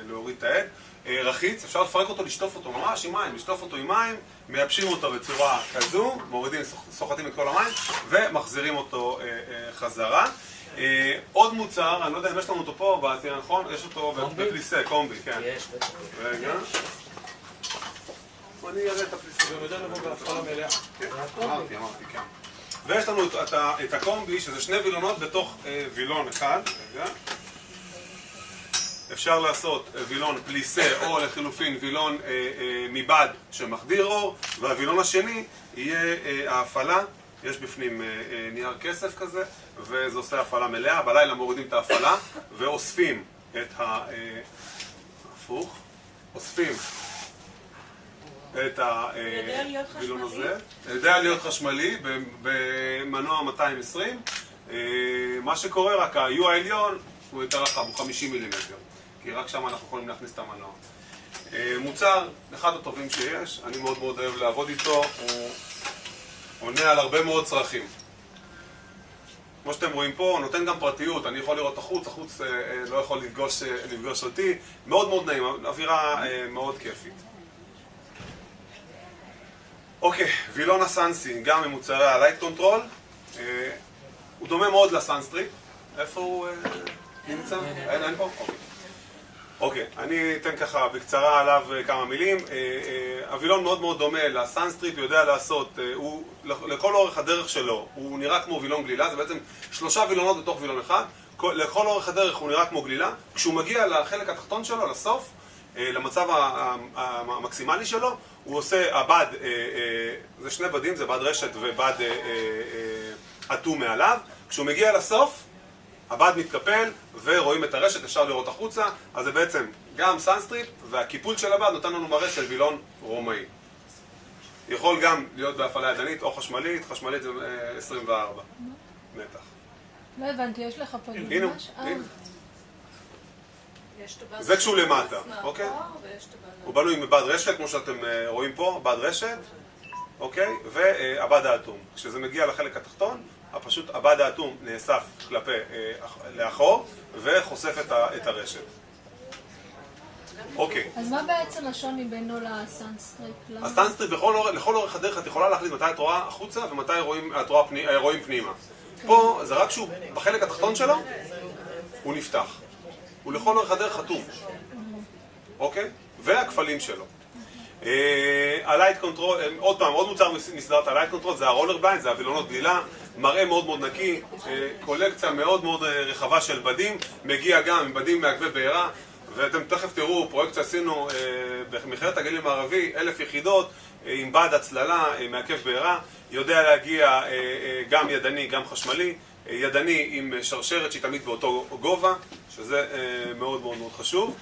להוריד את העד. רחיץ, אפשר לפרק אותו, לשטוף אותו ממש עם מים, לשטוף אותו עם מים, מייבשים אותו בצורה כזו, מורידים, סוחטים את כל המים ומחזירים אותו חזרה. עוד מוצר, אני לא יודע אם יש לנו אותו פה, בעתיד נכון? יש אותו בפליסה, קומבי, כן. יש, בטח. רגע. אני אראה את הפליסה. גם יודע לבוא בהפעלה מלאה. אמרתי, כן. ויש לנו את הקומבי, שזה שני וילונות בתוך וילון אחד. רגע. אפשר לעשות וילון פליסה או לחילופין וילון מבד שמחדיר אור, והווילון השני יהיה ההפעלה, יש בפנים נייר כסף כזה, וזה עושה הפעלה מלאה. בלילה מורידים את ההפעלה ואוספים את הפוך, אוספים את הווילון הזה. יודע להיות חשמלי במנוע 220. מה שקורה רק ה-U העליון הוא יותר רחב, הוא 50 מילימטר, כי רק שם אנחנו יכולים להכניס את המנוע. מוצר, אחד הטובים שיש, אני מאוד מאוד אוהב לעבוד איתו, הוא עונה על הרבה מאוד צרכים. כמו שאתם רואים פה, הוא נותן גם פרטיות, אני יכול לראות החוץ לא יכול לפגוש אותי, מאוד מאוד נעים, אווירה מאוד כיפית. אוקיי, וילון הסנסי, גם ממוצרי הלייט קונטרול, הוא דומה מאוד לסנסטריפ. איפה הוא נמצא? אין פה? אוקיי, אני אתן ככה בקצרה עליו כמה מילים. הווילון מאוד מאוד דומה לסנסטריפ, יודע לעשות, לכל אורך הדרך שלו הוא נראה כמו וילון גלילה, זה בעצם 3 וילונות בתוך וילון אחד, לכל אורך הדרך הוא נראה כמו גלילה. כשהוא מגיע לחלק התחתון שלו, לסוף, למצב המקסימלי שלו, הוא עושה הבד, זה שני בדים, זה בד רשת ובד אטום מעליו. כשהוא מגיע לסוף, הבד מתקפל ורואים את הרשת, אפשר לראות החוצה, אז זה בעצם גם סנסטריפ, והקיפול של הבד נותן לנו מראה של וילון רומאי. יכול גם להיות בהפעלה ידנית או חשמלית, חשמלית זה 24 מתח. לא הבנתי, יש לך פה הנה, ממש? זה כשהוא למטה, אוקיי? הוא בנוי מבד רשת, כמו שאתם רואים פה, בד רשת, אוקיי? והבד האטום. כשזה מגיע לחלק התחתון, פשוט הבד האטום נאסף כלפי לאחור וחושף את הרשת. אוקיי. אז מה בעצם השוני בינו לסנסטריפ? הסנסטריפ, לכל אורך הדרך את יכולה להחליט מתי את רואה החוצה ומתי רואים פנימה. פה זה רק שהוא בחלק התחתון שלו, הוא נפתח. הוא לכל אורך הדרך חתום. אוקיי? והכפלים שלו. הלייט קונטרול, עוד פעם, עוד מוצר מסדרת הלייט קונטרול, זה הרולר בליינד, זה הווילונות גלילה, מראה מאוד מאוד נקי, קולקציה מאוד מאוד רחבה של בדים, מגיע גם עם בדים מעכבי בעירה, ואתם תכף תראו, פרויקט שעשינו במכללת הגליל המערבי, 1,000 יחידות, עם בד הצללה, מעכב בעירה, יודע להגיע גם ידני, גם חשמלי, ידני עם שרשרת שהיא תמיד באותו גובה, שזה מאוד מאוד מאוד חשוב.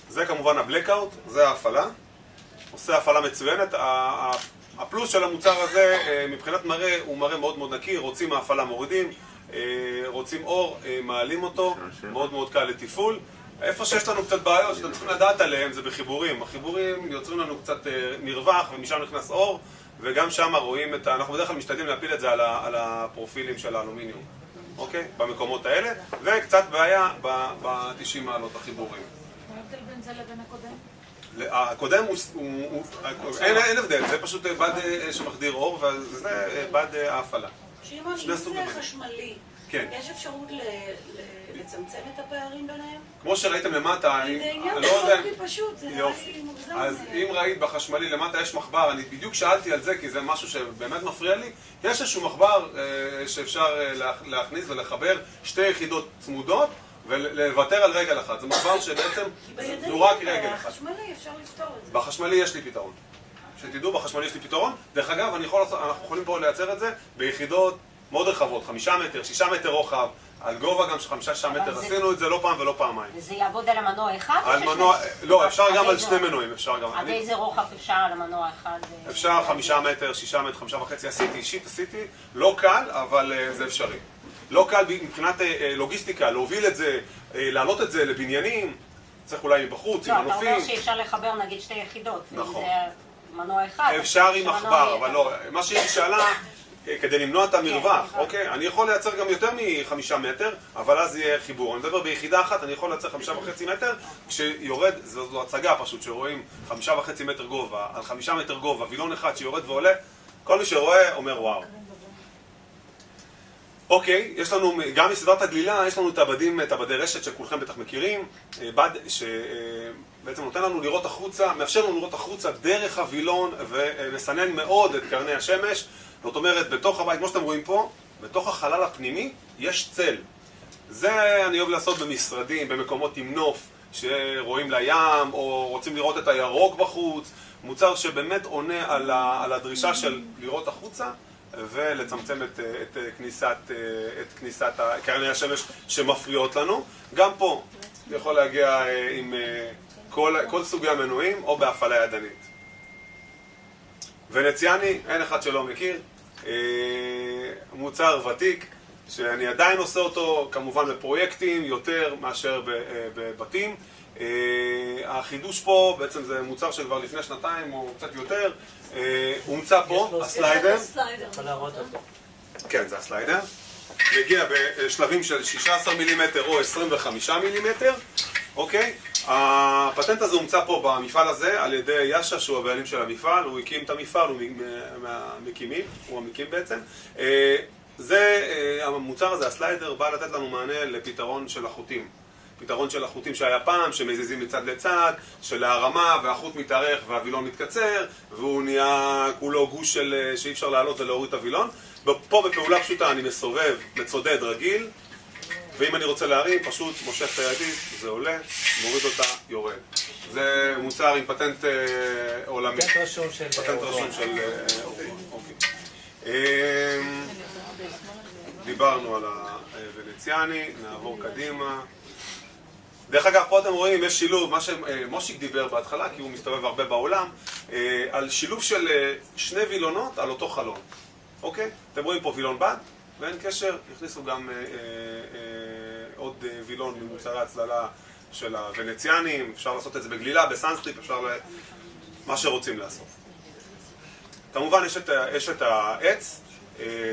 זה כמובן הבלקאוט, זה ההפעלה. עושה הפעלה מצוינת. הפלוס של המוצר הזה מבחינת מראה הוא מראה מאוד מאוד נקי, רוצים ההפעלה מורידים, רוצים אור, מעלים אותו, מאוד מאוד קל לתפעול. איפה שיש לנו קצת בעיות שאתם צריכים לדעת עליהם זה בחיבורים. החיבורים יוצרים לנו קצת מרווח ומשם נכנס אור, וגם שם רואים אנחנו בדרך כלל משתדלים להפיל את זה על הפרופילים של האלומיניום, אוקיי? במקומות האלה, וקצת בעיה ב-90 מעלות החיבורים. מה ההבדל בין זה לבין הקודם? הקודם אין הבדל, זה פשוט בד שמחדיר אור וזה בד ההפעלה. שמעון, אם זה חשמלי, יש אפשרות לצמצם את הפערים ביניהם? כמו שראיתם למטה, זה עניין פשוט פשוט, זה נראה לי מוגזם. אז אם ראית בחשמלי למטה יש מחבר, אני בדיוק שאלתי על זה כי זה משהו שבאמת מפריע לי, יש איזשהו מחבר שאפשר להכניס ולחבר שתי יחידות צמודות ולוותר על רגל אחת. זה מחבר שבעצם זו רק רגל אחת. בחשמלי אפשר לפתור את זה. בחשמלי יש לי פתרון. שתדעו, בחשמלי יש לי פתרון. דרך אגב, אנחנו יכולים פה לייצר את זה ביחידות מאוד רחבות, 5 מטר, 6 מטר רוחב, על גובה גם של 5-6 מטר. עשינו את זה לא פעם ולא פעמיים. וזה יעבוד על המנוע אחד? על מנוע, לא, אפשר גם על שני מנועים, אפשר גם. עד איזה רוחב אפשר על המנוע אחד? אפשר 5 מטר, 6 מטר, 5.5. אישית עשיתי, לא קל, אבל זה אפשרי. לא קל מבחינת לוגיסטיקה, להוביל את זה, להעלות את זה לבניינים, צריך אולי מבחוץ, עם מנופים. אתה אומר שאפשר לחבר נגיד 2 יחידות. נכון. מנוע אחד. אפשר עם עכבר, אבל לא, מה שהיא שאלה, כדי למנוע את המרווח, אוקיי? אני יכול לייצר גם יותר מ5 מטר, אבל אז יהיה חיבור. אני מדבר ביחידה אחת, אני יכול לייצר 5.5 מטר, כשיורד, זו הצגה פשוט, שרואים 5.5 מטר גובה, על 5 מטר גובה, וילון אחד שיורד ועולה, כל מי שרואה אומר וואו. אוקיי, יש לנו, גם מסדרת הגלילה, יש לנו את הבדי רשת שכולכם בטח מכירים, בד שבעצם נותן לנו לראות החוצה, מאפשר לנו לראות החוצה דרך הווילון ומסנן מאוד את קרני השמש. זאת אומרת, בתוך הבית, כמו שאתם רואים פה, בתוך החלל הפנימי יש צל. זה אני אוהב לעשות במשרדים, במקומות עם נוף, שרואים לים, או רוצים לראות את הירוק בחוץ. מוצר שבאמת עונה על הדרישה של לראות החוצה, ולצמצם את כניסת קרני השמש שמפריעות לנו. גם פה יכול להגיע עם כל סוגי המנועים, או בהפעלה ידנית. ונציאני, אין אחד שלא מכיר, מוצר ותיק, שאני עדיין עושה אותו כמובן בפרויקטים יותר מאשר בבתים. החידוש פה, בעצם זה מוצר שכבר לפני שנתיים או קצת יותר, הומצא פה, הסליידר. יכול להראות אותו. כן, זה הסליידר. מגיע בשלבים של 16 מילימטר או 25 מילימטר, אוקיי? הפטנט הזה הומצא פה במפעל הזה על ידי יאשה, שהוא הבעלים של המפעל, הוא הקים את המפעל, הוא המקים בעצם. המוצר הזה, הסליידר, בא לתת לנו מענה לפתרון של החוטים. פתרון של החוטים שהיה פעם, שמזיזים מצד לצד, של הרמה, והחוט מתארך והווילון מתקצר, והוא נהיה כולו גוש שאי אפשר לעלות ולהוריד את הווילון. פה בפעולה פשוטה אני מסובב, מצודד רגיל, ואם אני רוצה להרים, פשוט מושך את הידית, זה עולה, מוריד אותה, יורד. זה מוצר עם פטנט עולמי. פטנט רשום של אוקיי. דיברנו על הוונציאני, נעבור קדימה. דרך אגב, פה אתם רואים, יש שילוב, מה שמושיק דיבר בהתחלה, כי הוא מסתובב הרבה בעולם, על שילוב של שני וילונות על אותו חלון. אוקיי? אתם רואים פה וילון בד, ואין קשר, הכניסו גם עוד וילון ממוצרי הצללה של הוונציאנים, אפשר לעשות את זה בגלילה, בסנסטריפ, אפשר מה שרוצים לעשות. כמובן יש את העץ,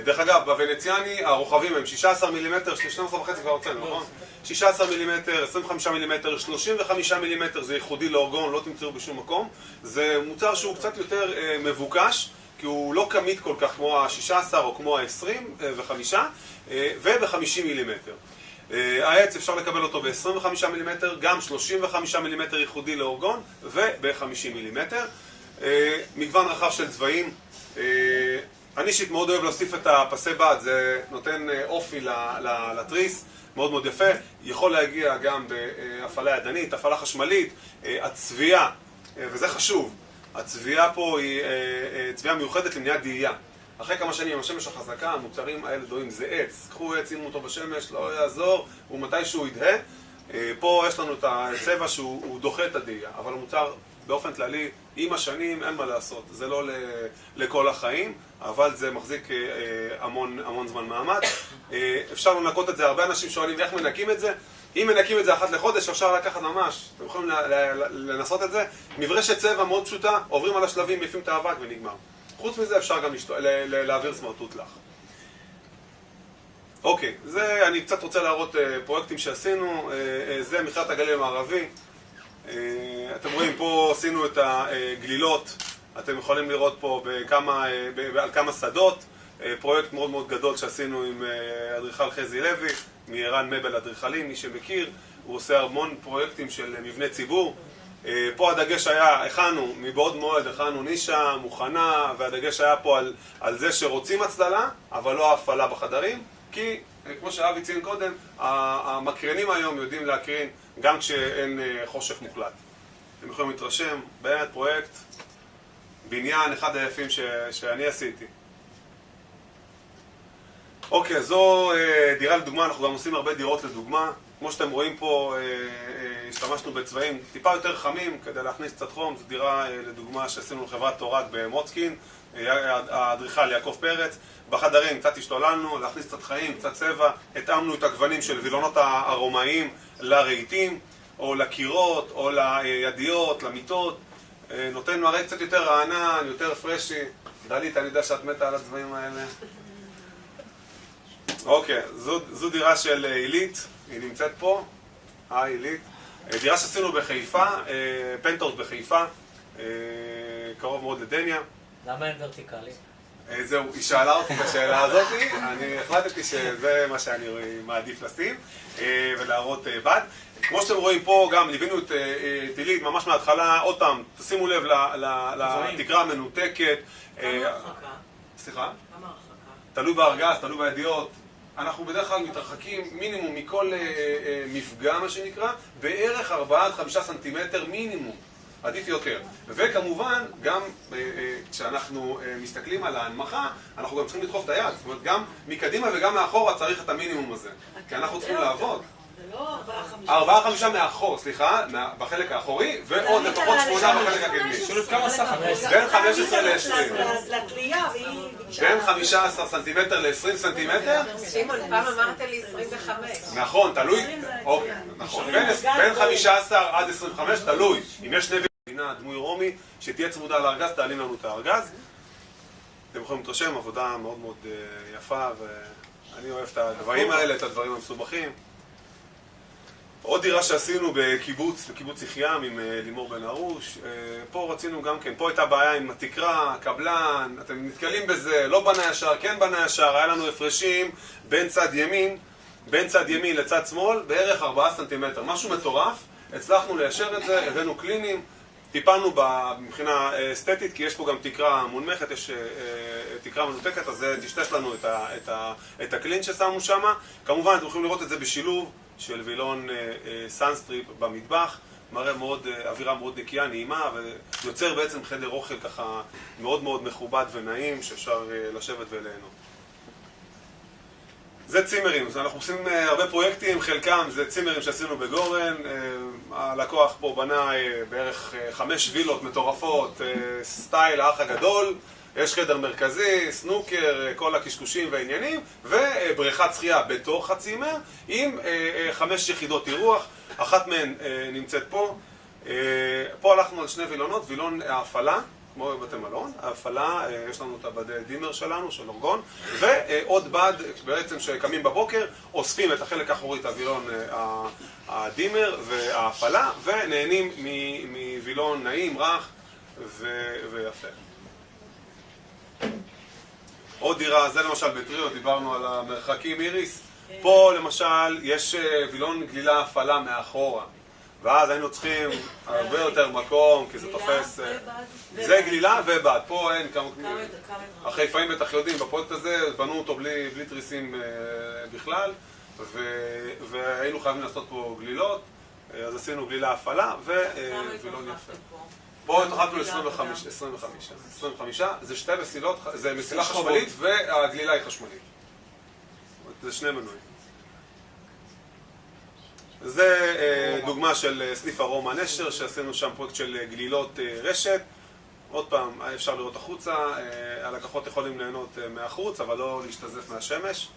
דרך אגב, בוונציאני הרוחבים הם 16 מילימטר, 12.5 כבר הוצאנו, נכון? 16 מילימטר, 25 מילימטר, 35 מילימטר, זה ייחודי לאורגון, לא תמצאו בשום מקום. זה מוצר שהוא קצת יותר מבוקש, כי הוא לא כמית כל כך כמו ה-16 או כמו ה-25, וב-50 מילימטר. העץ אפשר לקבל אותו ב-25 מילימטר, גם 35 מילימטר ייחודי לאורגון, וב-50 מילימטר. מגוון רחב של צבעים. אני אישית מאוד אוהב להוסיף את הפסי בד, זה נותן אופי לתריס, מאוד מאוד יפה. יכול להגיע גם בהפעלה ידנית, הפעלה חשמלית, הצביעה, וזה חשוב. הצביעה פה היא צביעה מיוחדת למניעת דהייה. אחרי כמה שנים, השמש החזקה, המוצרים האלה דועים, זה עץ. קחו עץ, שימו אותו בשמש, לא יעזור, הוא מתישהו ידהה. פה יש לנו את הצבע שהוא דוחה את הדהייה, אבל המוצר באופן כללי, עם השנים אין מה לעשות. זה לא לכל החיים, אבל זה מחזיק המון זמן מעמד. אפשר לנקות את זה, הרבה אנשים שואלים איך מנקים את זה. אם מנקים את זה אחת לחודש, אפשר לקחת ממש, אתם יכולים לנסות את זה. מברשת צבע מאוד פשוטה, עוברים על השלבים, מפיעים את האבק ונגמר. חוץ מזה אפשר גם להעביר סמרטוט לך. אוקיי, זה אני קצת רוצה להראות פרויקטים שעשינו. זה מכרת הגליל המערבי. אתם רואים, פה עשינו את הגלילות. אתם יכולים לראות פה על כמה שדות. פרויקט מאוד מאוד גדול שעשינו עם אדריכל חזי לוי, מערן מבל אדריכלים, מי שמכיר. הוא עושה המון פרויקטים של מבני ציבור. פה הדגש היה, מבעוד מועד הכנו נישה מוכנה, והדגש היה פה על זה שרוצים הצללה, אבל לא ההפעלה בחדרים, כי כמו שאבי ציין קודם, המקרינים היום יודעים להקרין גם כשאין חושך מוחלט. אתם יכולים להתרשם, באמת פרויקט, בניין אחד היפים שאני עשיתי. אוקיי, זו דירה לדוגמה, אנחנו גם עושים הרבה דירות לדוגמה. כמו שאתם רואים פה, השתמשנו בצבעים טיפה יותר חמים כדי להכניס קצת חום. זו דירה לדוגמה שעשינו לחברת תורג במוצקין, האדריכל יעקב פרץ. בחדרים קצת השתוללנו, להכניס קצת חיים, קצת צבע, התאמנו את הגוונים של וילונות הרומאיים לרהיטים, או לקירות, או לידיות, למיטות. נותן מראה קצת יותר רענן, יותר פרשי. דלית, אני יודע שאת מתה על הצבעים האלה. אוקיי, זו דירה של עילית, היא נמצאת פה. עילית. דירה שעשינו בחיפה, פנטהאוס בחיפה, קרוב מאוד לדניה. למה אין ורטיקלי? זהו, היא שאלה אותי את השאלה הזאת, אני החלטתי שזה מה שאני מעדיף לשים ולהראות בד. כמו שאתם רואים פה, גם ליווינו את עילית ממש מההתחלה, עוד פעם, תשימו לב לתקרה המנותקת. כמה הרחקה? סליחה? כמה הרחקה? תלוי בארגז, תלוי בידיעות. אנחנו בדרך כלל מתרחקים מינימום מכל מפגע, מה שנקרא, בערך 4-5 סנטימטר מינימום. עדיף יותר. וכמובן, גם כשאנחנו מסתכלים על ההנמכה, אנחנו גם צריכים לדחוף את היד. זאת אומרת, גם מקדימה וגם מאחורה צריך את המינימום הזה. כי אנחנו צריכים לעבוד. זה לא 4-5 מאחור, סליחה, בחלק האחורי, ועוד לפחות 8 בחלק הקדמי. שואלת כמה סך הכל? בין 15 ל-20. לתלייה, והיא ביקשה... בין 15 סנטימטר ל-20 סנטימטר? שמעון, פעם אמרת לי 25. נכון, תלוי. נכון, בין 15 עד 25 תלוי. אם יש שני וינה דמוי רומי, שתהיה צמודה לארגז, תעלים לנו את הארגז. אתם יכולים להתרשם, עבודה מאוד מאוד יפה, ואני אוהב את הדברים האלה, את הדברים המסובכים. עוד דירה שעשינו בקיבוץ יחיים עם לימור בן ארוש. פה רצינו גם כן, פה הייתה בעיה עם התקרה, קבלן, אתם נתקלים בזה, לא בנה ישר, כן בנה ישר, היה לנו הפרשים בין צד ימין לצד שמאל, בערך 4 סנטימטר, משהו מטורף. הצלחנו ליישר את זה, הבאנו קלינים, טיפלנו מבחינה אסתטית, כי יש פה גם תקרה מונמכת, יש תקרה מנותקת, אז זה תשתש לנו את הקלין ששמנו שם. כמובן, אתם יכולים לראות את זה בשילוב של וילון סאנסטריפ במטבח, מראה מאוד, אווירה מאוד נקייה, נעימה, ויוצר בעצם חדר אוכל ככה מאוד מאוד מכובד ונעים, שאפשר לשבת וליהנות. זה צימרים, אנחנו עושים הרבה פרויקטים, חלקם זה צימרים שעשינו בגורן, הלקוח פה בנה בערך 5 וילות מטורפות, סטייל האח הגדול, יש חדר מרכזי, סנוקר, כל הקשקושים והעניינים, ובריכת שחייה בתוך הצימר עם 5 יחידות אירוח, אחת מהן נמצאת פה. פה הלכנו על 2 וילונות, וילון ההפעלה, כמו בבתי מלון, ההפעלה, יש לנו את הבד דימר שלנו, של אורגון, ועוד בד בעצם שקמים בבוקר, אוספים את החלק האחורי, את הווילון הדימר וההפעלה, ונהנים מווילון נעים, רך ויפה. עוד דירה, זה למשל בטריו, דיברנו על המרחקים איריס. פה למשל יש וילון גלילה הפעלה מאחורה, ואז היינו צריכים הרבה יותר מקום, כי זה תופס... זה גלילה ובד, פה אין כמה... החיפאים בטח יודעים, בפרויקט הזה בנו אותו בלי תריסים בכלל, והיינו חייבים לעשות פה גלילות, אז עשינו גלילה הפעלה ווילון יפה. פה התחלנו 25, זה 2 מסילות, זה מסילה חשמלית והגלילה היא חשמלית. זה 2 מנועים. זה דוגמה של סניף ארומה נשר, שעשינו שם פרויקט של גלילות רשת. עוד פעם, אפשר לראות החוצה, הלקוחות יכולים ליהנות מהחוץ, אבל לא להשתזף מהשמש.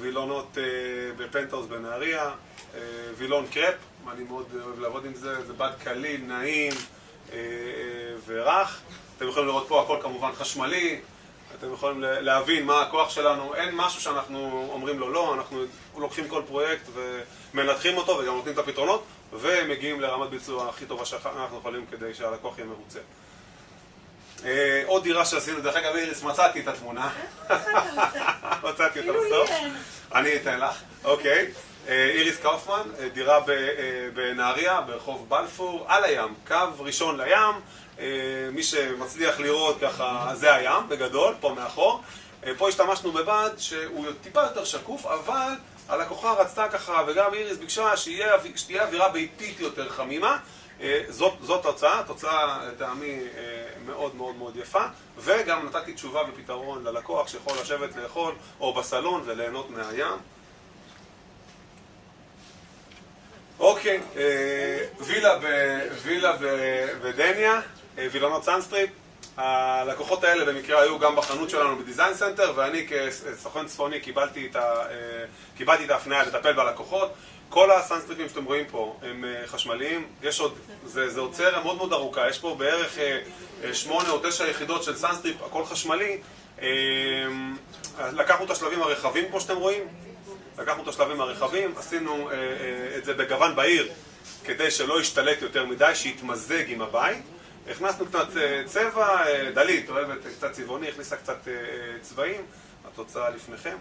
וילונות בפנטהאוס בנהריה, וילון קרפ, אני מאוד אוהב לעבוד עם זה, זה בד קליל, נעים ורך. אתם יכולים לראות פה הכל כמובן חשמלי, אתם יכולים להבין מה הכוח שלנו, אין משהו שאנחנו אומרים לו לא, אנחנו לוקחים כל פרויקט ומנתחים אותו וגם נותנים את הפתרונות ומגיעים לרמת ביצוע הכי טובה שאנחנו יכולים כדי שהלקוח יהיה מרוצה. עוד דירה שעשינו, דרך אגב איריס, מצאתי את התמונה. מצאתי אותה בסוף. אני אתן לך, אוקיי. איריס קאופמן, דירה בנהריה, ברחוב בלפור, על הים, קו ראשון לים. מי שמצליח לראות ככה, זה הים בגדול, פה מאחור. פה השתמשנו בבד שהוא טיפה יותר שקוף, אבל הלקוחה רצתה ככה, וגם איריס ביקשה שתהיה אווירה ביתית יותר חמימה. זאת תוצאה לטעמי מאוד מאוד מאוד יפה, וגם נתתי תשובה ופתרון ללקוח שיכול לשבת לאכול או בסלון וליהנות מהים. אוקיי, וילה בדניה, וילונות סאנסטריפ. הלקוחות האלה במקרה היו גם בחנות שלנו בדיזיין סנטר, ואני כסוכן צפוני קיבלתי את ההפניה לטפל בלקוחות. כל הסאנסטריפים שאתם רואים פה הם חשמליים, יש עוד, זה עוד סריה מאוד מאוד ארוכה, יש פה בערך 8 או 9 יחידות של סאנסטריפ, הכל חשמלי. לקחנו את השלבים הרחבים פה שאתם רואים, עשינו את זה בגוון בהיר כדי שלא ישתלט יותר מדי, שיתמזג עם הבית. הכנסנו קצת צבע, דלית אוהבת קצת צבעוני, הכניסה קצת צבעים, התוצאה לפניכם.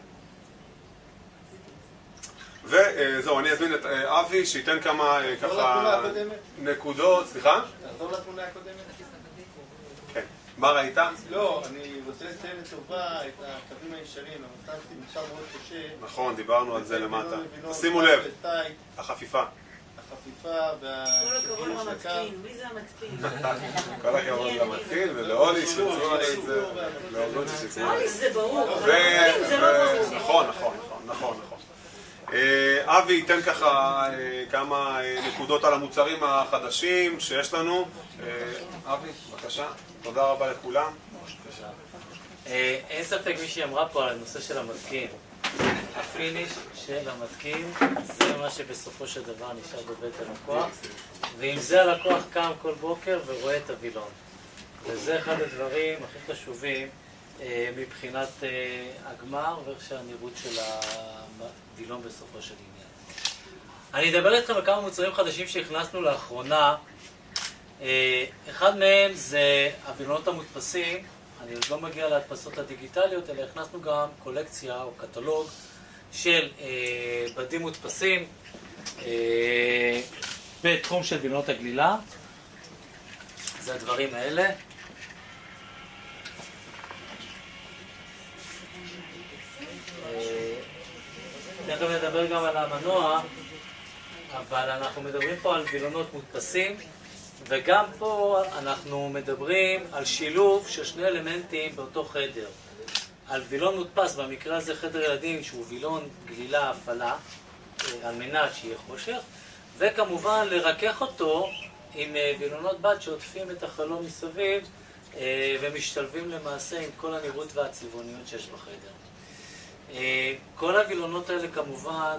וזהו, אני אזמין את אבי שייתן כמה ככה נקודות, סליחה? תעזור לתמונה הקודמת. כן, מה ראית? לא, אני רוצה לציין לטובה את הקווים הישרים, המצב נמצא מאוד קשה. נכון, דיברנו על זה למטה. שימו לב, החפיפה. כל הכבוד למתקין, מי זה המתקין? כל הכבוד למתקין ולאולי שצרו את זה. אולי זה ברור, אבל זה לא ברור. נכון. אבי ייתן ככה כמה נקודות על המוצרים החדשים שיש לנו. אבי, בבקשה. תודה רבה לכולם. אין ספק מי שאמרה פה על הנושא של המתקין. הפיניש של המתקין זה מה שבסופו של דבר נשאר בבית הלקוח, ועם זה הלקוח קם כל בוקר ורואה את הווילון. וזה אחד הדברים הכי חשובים מבחינת הגמר ואיך שהנראות של הווילון בסופו של עניין. אני אדבר איתכם על כמה מוצרים חדשים שהכנסנו לאחרונה. אחד מהם זה הווילונות המודפסים. אני עוד לא מגיע להדפסות הדיגיטליות, אלא הכנסנו גם קולקציה או קטלוג של בדים מודפסים בתחום של וילונות הגלילה. זה הדברים האלה. תכף נדבר גם על המנוע, אבל אנחנו מדברים פה על וילונות מודפסים, וגם פה אנחנו מדברים על שילוב של שני אלמנטים באותו חדר. על וילון מודפס, במקרה הזה חדר ילדים, שהוא וילון גלילה הפעלה, על מנת שיהיה חושך, וכמובן לרכך אותו עם וילונות בד שעוטפים את החלון מסביב, ומשתלבים למעשה עם כל הנראות והצבעוניות שיש בחדר. כל הווילונות האלה כמובן,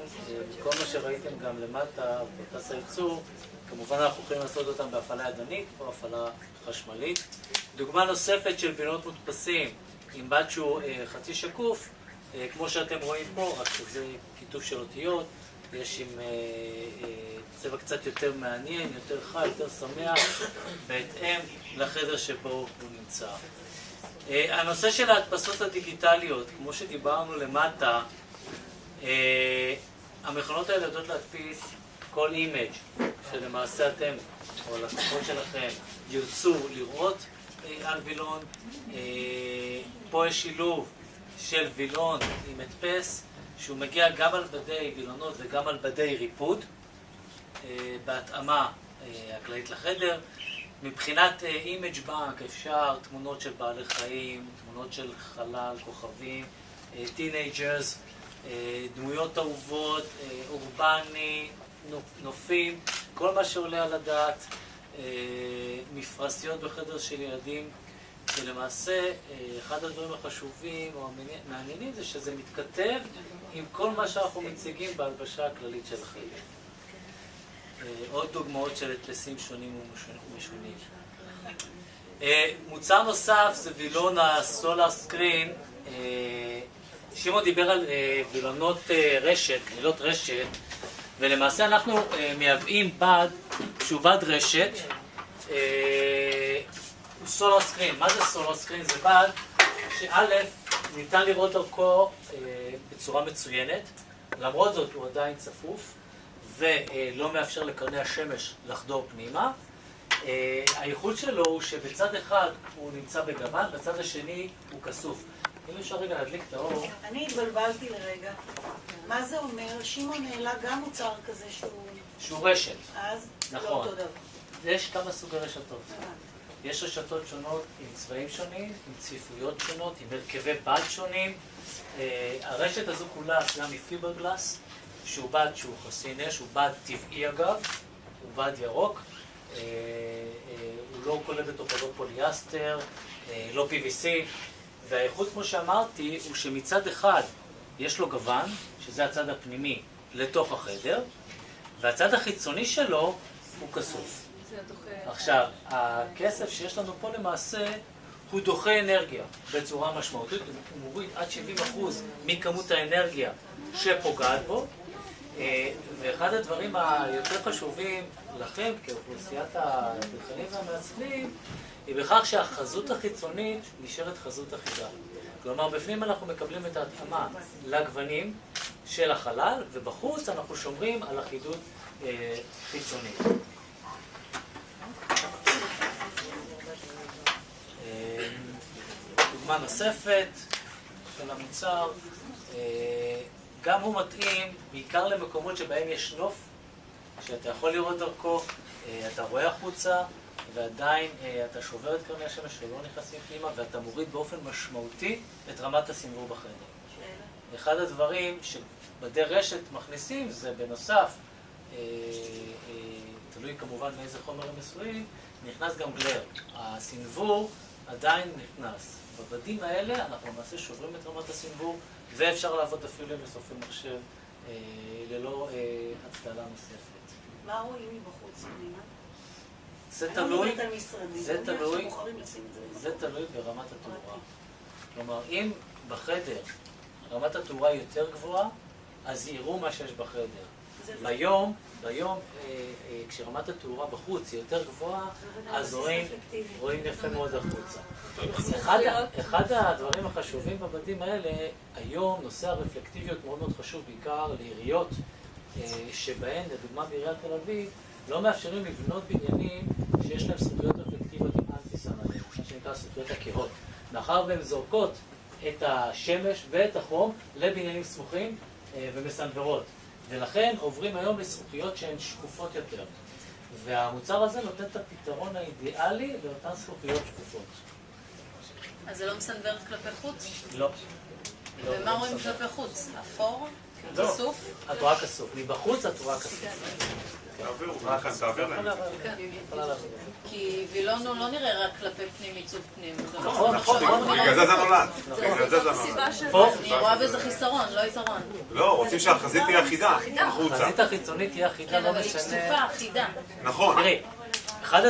כל מה שראיתם גם למטה בפס הייצור, כמובן אנחנו יכולים לעשות אותם בהפעלה ידנית או הפעלה חשמלית. דוגמה נוספת של וילונות מודפסים עם בד שהוא חצי שקוף, כמו שאתם רואים פה, רק שזה כיתוב של אותיות, יש עם צבע קצת יותר מעניין, יותר חי, יותר שמח, בהתאם לחדר שבו הוא נמצא. הנושא של ההדפסות הדיגיטליות, כמו שדיברנו למטה, המכונות האלה יודעות להדפיס כל אימג' שלמעשה אתם או הלקוחות שלכם ירצו לראות על וילון. פה יש שילוב של וילון עם הדפס שהוא מגיע גם על בדי וילונות וגם על בדי ריפוד בהתאמה הכללית לחדר. מבחינת אימג' בנק אפשר תמונות של בעלי חיים, תמונות של חלל, כוכבים, טינג'רס, דמויות אהובות, אורבני, נופים, כל מה שעולה על הדעת, מפרסיות בחדר של ילדים, שלמעשה אחד הדברים החשובים או המעניינים זה שזה מתכתב עם כל מה שאנחנו מציגים בהלבשה הכללית של החדר. עוד דוגמאות של הדפסים שונים ומשונים. מוצר נוסף זה וילון הסולר סקרין. שמעון דיבר על וילונות רשת, גלילות רשת, ולמעשה אנחנו מייבאים בד שהוא בד רשת, סולר סקרין. מה זה סולר סקרין? זה בד שא' ניתן לראות דרכו בצורה מצוינת, למרות זאת הוא עדיין צפוף ולא מאפשר לקרני השמש לחדור פנימה. הייחוד שלו הוא שבצד אחד הוא נמצא בגוון, בצד השני הוא כסוף. אם אפשר רגע להדליק את האור. אני התבלבלתי לרגע. מה זה אומר? שמעון העלה גם מוצר כזה שהוא רשת. אז נכון. לא אותו דבר. יש כמה סוגי רשתות. יש רשתות שונות עם צבעים שונים, עם צפיפויות שונות, עם הרכבי בד שונים. הרשת הזו כולה גם מפיברגלס, שהוא בד שהוא חסין אש, הוא בד טבעי אגב, הוא בד ירוק. הוא לא כולל בתוכו לא פוליאסטר, לא PVC, והאיכות, כמו שאמרתי, הוא שמצד אחד יש לו גוון, שזה הצד הפנימי, לתוך החדר, והצד החיצוני שלו הוא כסוף. עכשיו, הכסף שיש לנו פה למעשה הוא דוחה אנרגיה בצורה משמעותית, הוא מוריד עד 70% מכמות האנרגיה שפוגעת בו, ואחד הדברים היותר חשובים לכם כאוכלוסיית האדריכלים והמעצבים היא בכך שהחזות החיצונית נשארת חזות אחידה. כלומר, בפנים אנחנו מקבלים את ההתאמה לגוונים של החלל, ובחוץ אנחנו שומרים על אחידות חיצונית. דוגמה נוספת של המוצר, גם הוא מתאים בעיקר למקומות שבהם יש נוף, שאתה יכול לראות דרכו, אתה רואה החוצה, ועדיין אתה שובר את קרני השמש שלא נכנסים פנימה, ואתה מוריד באופן משמעותי את רמת הסנוור בחדר. אחד הדברים שבדי רשת מכניסים זה בנוסף, תלוי כמובן מאיזה חומר הם עשויים, נכנס גם גלר. הסנוור עדיין נכנס. בבדים האלה אנחנו למעשה שוברים את רמת הסנוור, ואפשר לעבוד אפילו עם מסופי מחשב ללא הצללה נוספת. מה רואים מבחוץ, פנימה? זה תלוי ברמת התאורה. כלומר, אם בחדר רמת התאורה יותר גבוהה, אז יראו מה שיש בחדר. ביום, כשרמת התאורה בחוץ היא יותר גבוהה, אז רואים יפה מאוד החוצה. אחד הדברים החשובים בבדים האלה, היום נושא הרפלקטיביות מאוד מאוד חשוב, בעיקר לעיריות שבהן, לדוגמה בעיריית תל אביב, לא מאפשרים לבנות בניינים שיש להם סוכריות רפלקטיביות עם אנטי-סמנים, מה שנקרא סוכריות הכהות. מאחר והן זורקות את השמש ואת החום לבניינים סמוכים ומסנוורות. ולכן עוברים היום לזכוכיות שהן שקופות יותר. והמוצר הזה נותן את הפתרון האידיאלי לאותן זכוכיות שקופות. אז זה לא מסנוור כלפי חוץ? לא. ומה רואים כלפי חוץ? אפור? כסוף? התורה כסוף. מבחוץ התורה כסוף. תעבר להם. כי וילון לא נראה רק כלפי פנים, עיצוב פנים. נכון, בגלל זה זה נולד. אני רואה בזה חיסרון, לא יתרון. לא, רוצים שהחזית תהיה אחידה, החוצה. החזית החיצונית תהיה אחידה, לא משנה. צופה, אחידה. נכון. תראי, אחד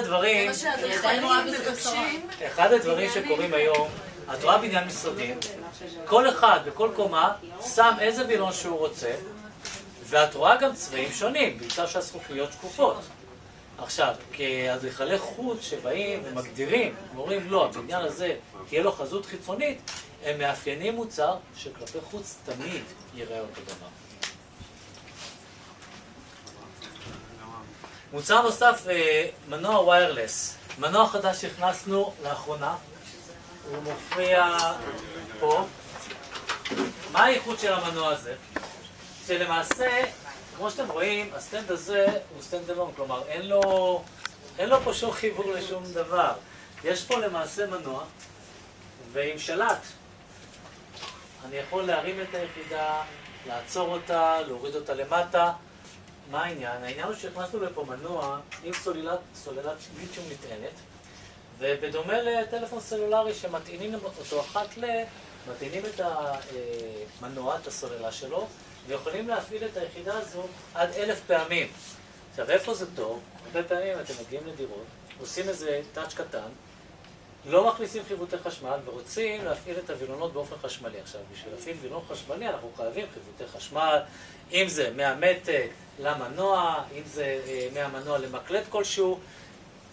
הדברים שקורים היום, את רואה בניין משרדים, כל אחד בכל קומה שם איזה וילון שהוא רוצה, ואת רואה גם צבעים שונים, בעיקר שהזכוכיות שקופות. עכשיו, כאדריכלי חוץ שבאים ומגדירים, אומרים לא, הבניין הזה תהיה לו חזות חיצונית, הם מאפיינים מוצר שכלפי חוץ תמיד יראה אותו דבר. מוצר נוסף, מנוע ויירלס. מנוע חדש שהכנסנו לאחרונה, הוא מופיע פה. מה האיכות של המנוע הזה? שלמעשה, כמו שאתם רואים, הסטנד הזה הוא סטנד אלון, כלומר אין לו פה שום חיבור לשום דבר. יש פה למעשה מנוע, ועם שלט אני יכול להרים את היחידה, לעצור אותה, להוריד אותה למטה. מה העניין? העניין הוא שהכנסנו לפה מנוע עם סוללת ליתיום נטענת, ובדומה לטלפון סלולרי שמטעינים אותו מטעינים את המנוע, את הסוללה שלו, ויכולים להפעיל את היחידה הזו עד 1000 פעמים. עכשיו, איפה זה טוב? הרבה פעמים אתם מגיעים לדירות, עושים איזה טאץ' קטן, לא מכניסים חיווטי חשמל ורוצים להפעיל את הווילונות באופן חשמלי. עכשיו, בשביל להפעיל וילון חשמלי אנחנו חייבים חיווטי חשמל, אם זה מהמתג למנוע, אם זה מהמנוע למקלט כלשהו.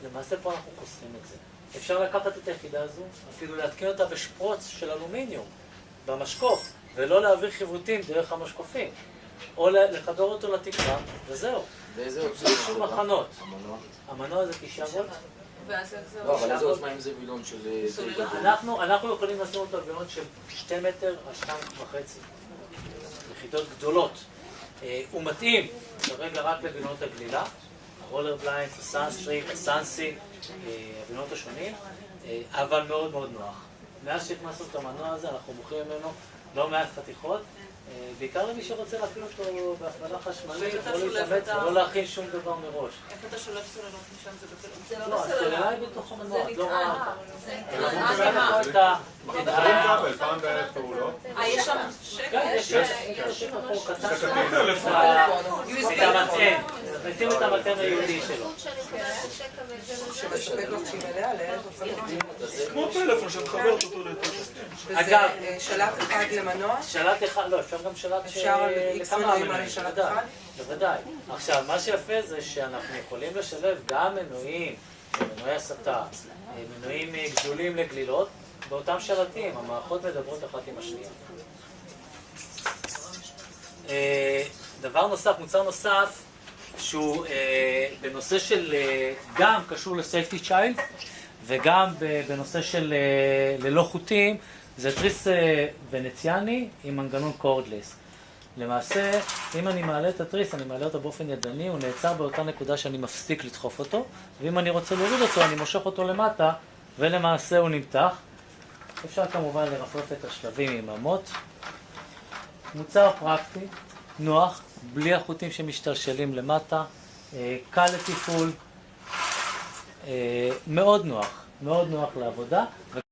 למעשה פה אנחנו חוסכים את זה. אפשר לקחת את היחידה הזו, אפילו להתקין אותה בשפרוץ של אלומיניום במשקוף, ולא להעביר חיווטים דרך המשקופים, או לחבר אותו לתקרה, וזהו. ואיזה עוצמה? מחנות. המנוע זה 9 וולט. לא, אבל איזה עוצמה אם זה וילון של... אנחנו יכולים לשים אותו וילון של 2 מטר על 2.5. יחידות גדולות. הוא מתאים כרגע רק לווילונות הגלילה, הרולר בליינדס, הסאנסטריט, הסאנסי, הווילונות השונים, אבל מאוד מאוד נוח. מאז שהכנסנו את המנוע הזה אנחנו מוכרים ממנו לא מעט חתיכות, בעיקר למי שרוצה להפעיל אותו בהפעלה חשמלית, לא להתאמץ ולא להכין שום דבר מראש. איך אתה שולף סוללות משם? זה לא, הסוללה היא בתוך המנוע, את לא רואה אותה. פעם בערב פעולות. יש שם יש שם פה קטן את המטען, נשים את המטען היהודי שלו. כמו פלאפון שאת מחברת אותו אגב, שלט אחד למנוע? שלט אחד, לא, אפשר גם שלט אפשר על איקס מנועים על שלט אחד? בוודאי. עכשיו, מה שיפה זה שאנחנו יכולים לשלב גם מנועים, מנועי הסתה, מנועים גדולים לגלילות, באותם שלטים, המערכות מדברות אחת עם השנייה. דבר נוסף, מוצר נוסף, שהוא בנושא של, גם קשור לסייפטי צ'יילד, וגם בנושא של ללא חוטים, זה תריס ונציאני עם מנגנון קורדלס. למעשה, אם אני מעלה את התריס, אני מעלה אותו באופן ידני, הוא נעצר באותה נקודה שאני מפסיק לדחוף אותו, ואם אני רוצה להוריד אותו, אני מושך אותו למטה, ולמעשה הוא נמתח. אפשר כמובן לרפרף את השלבים עם אמות. מוצר פרקטי, נוח, בלי החוטים שמשתלשלים למטה, קל לתפעול, מאוד נוח לעבודה.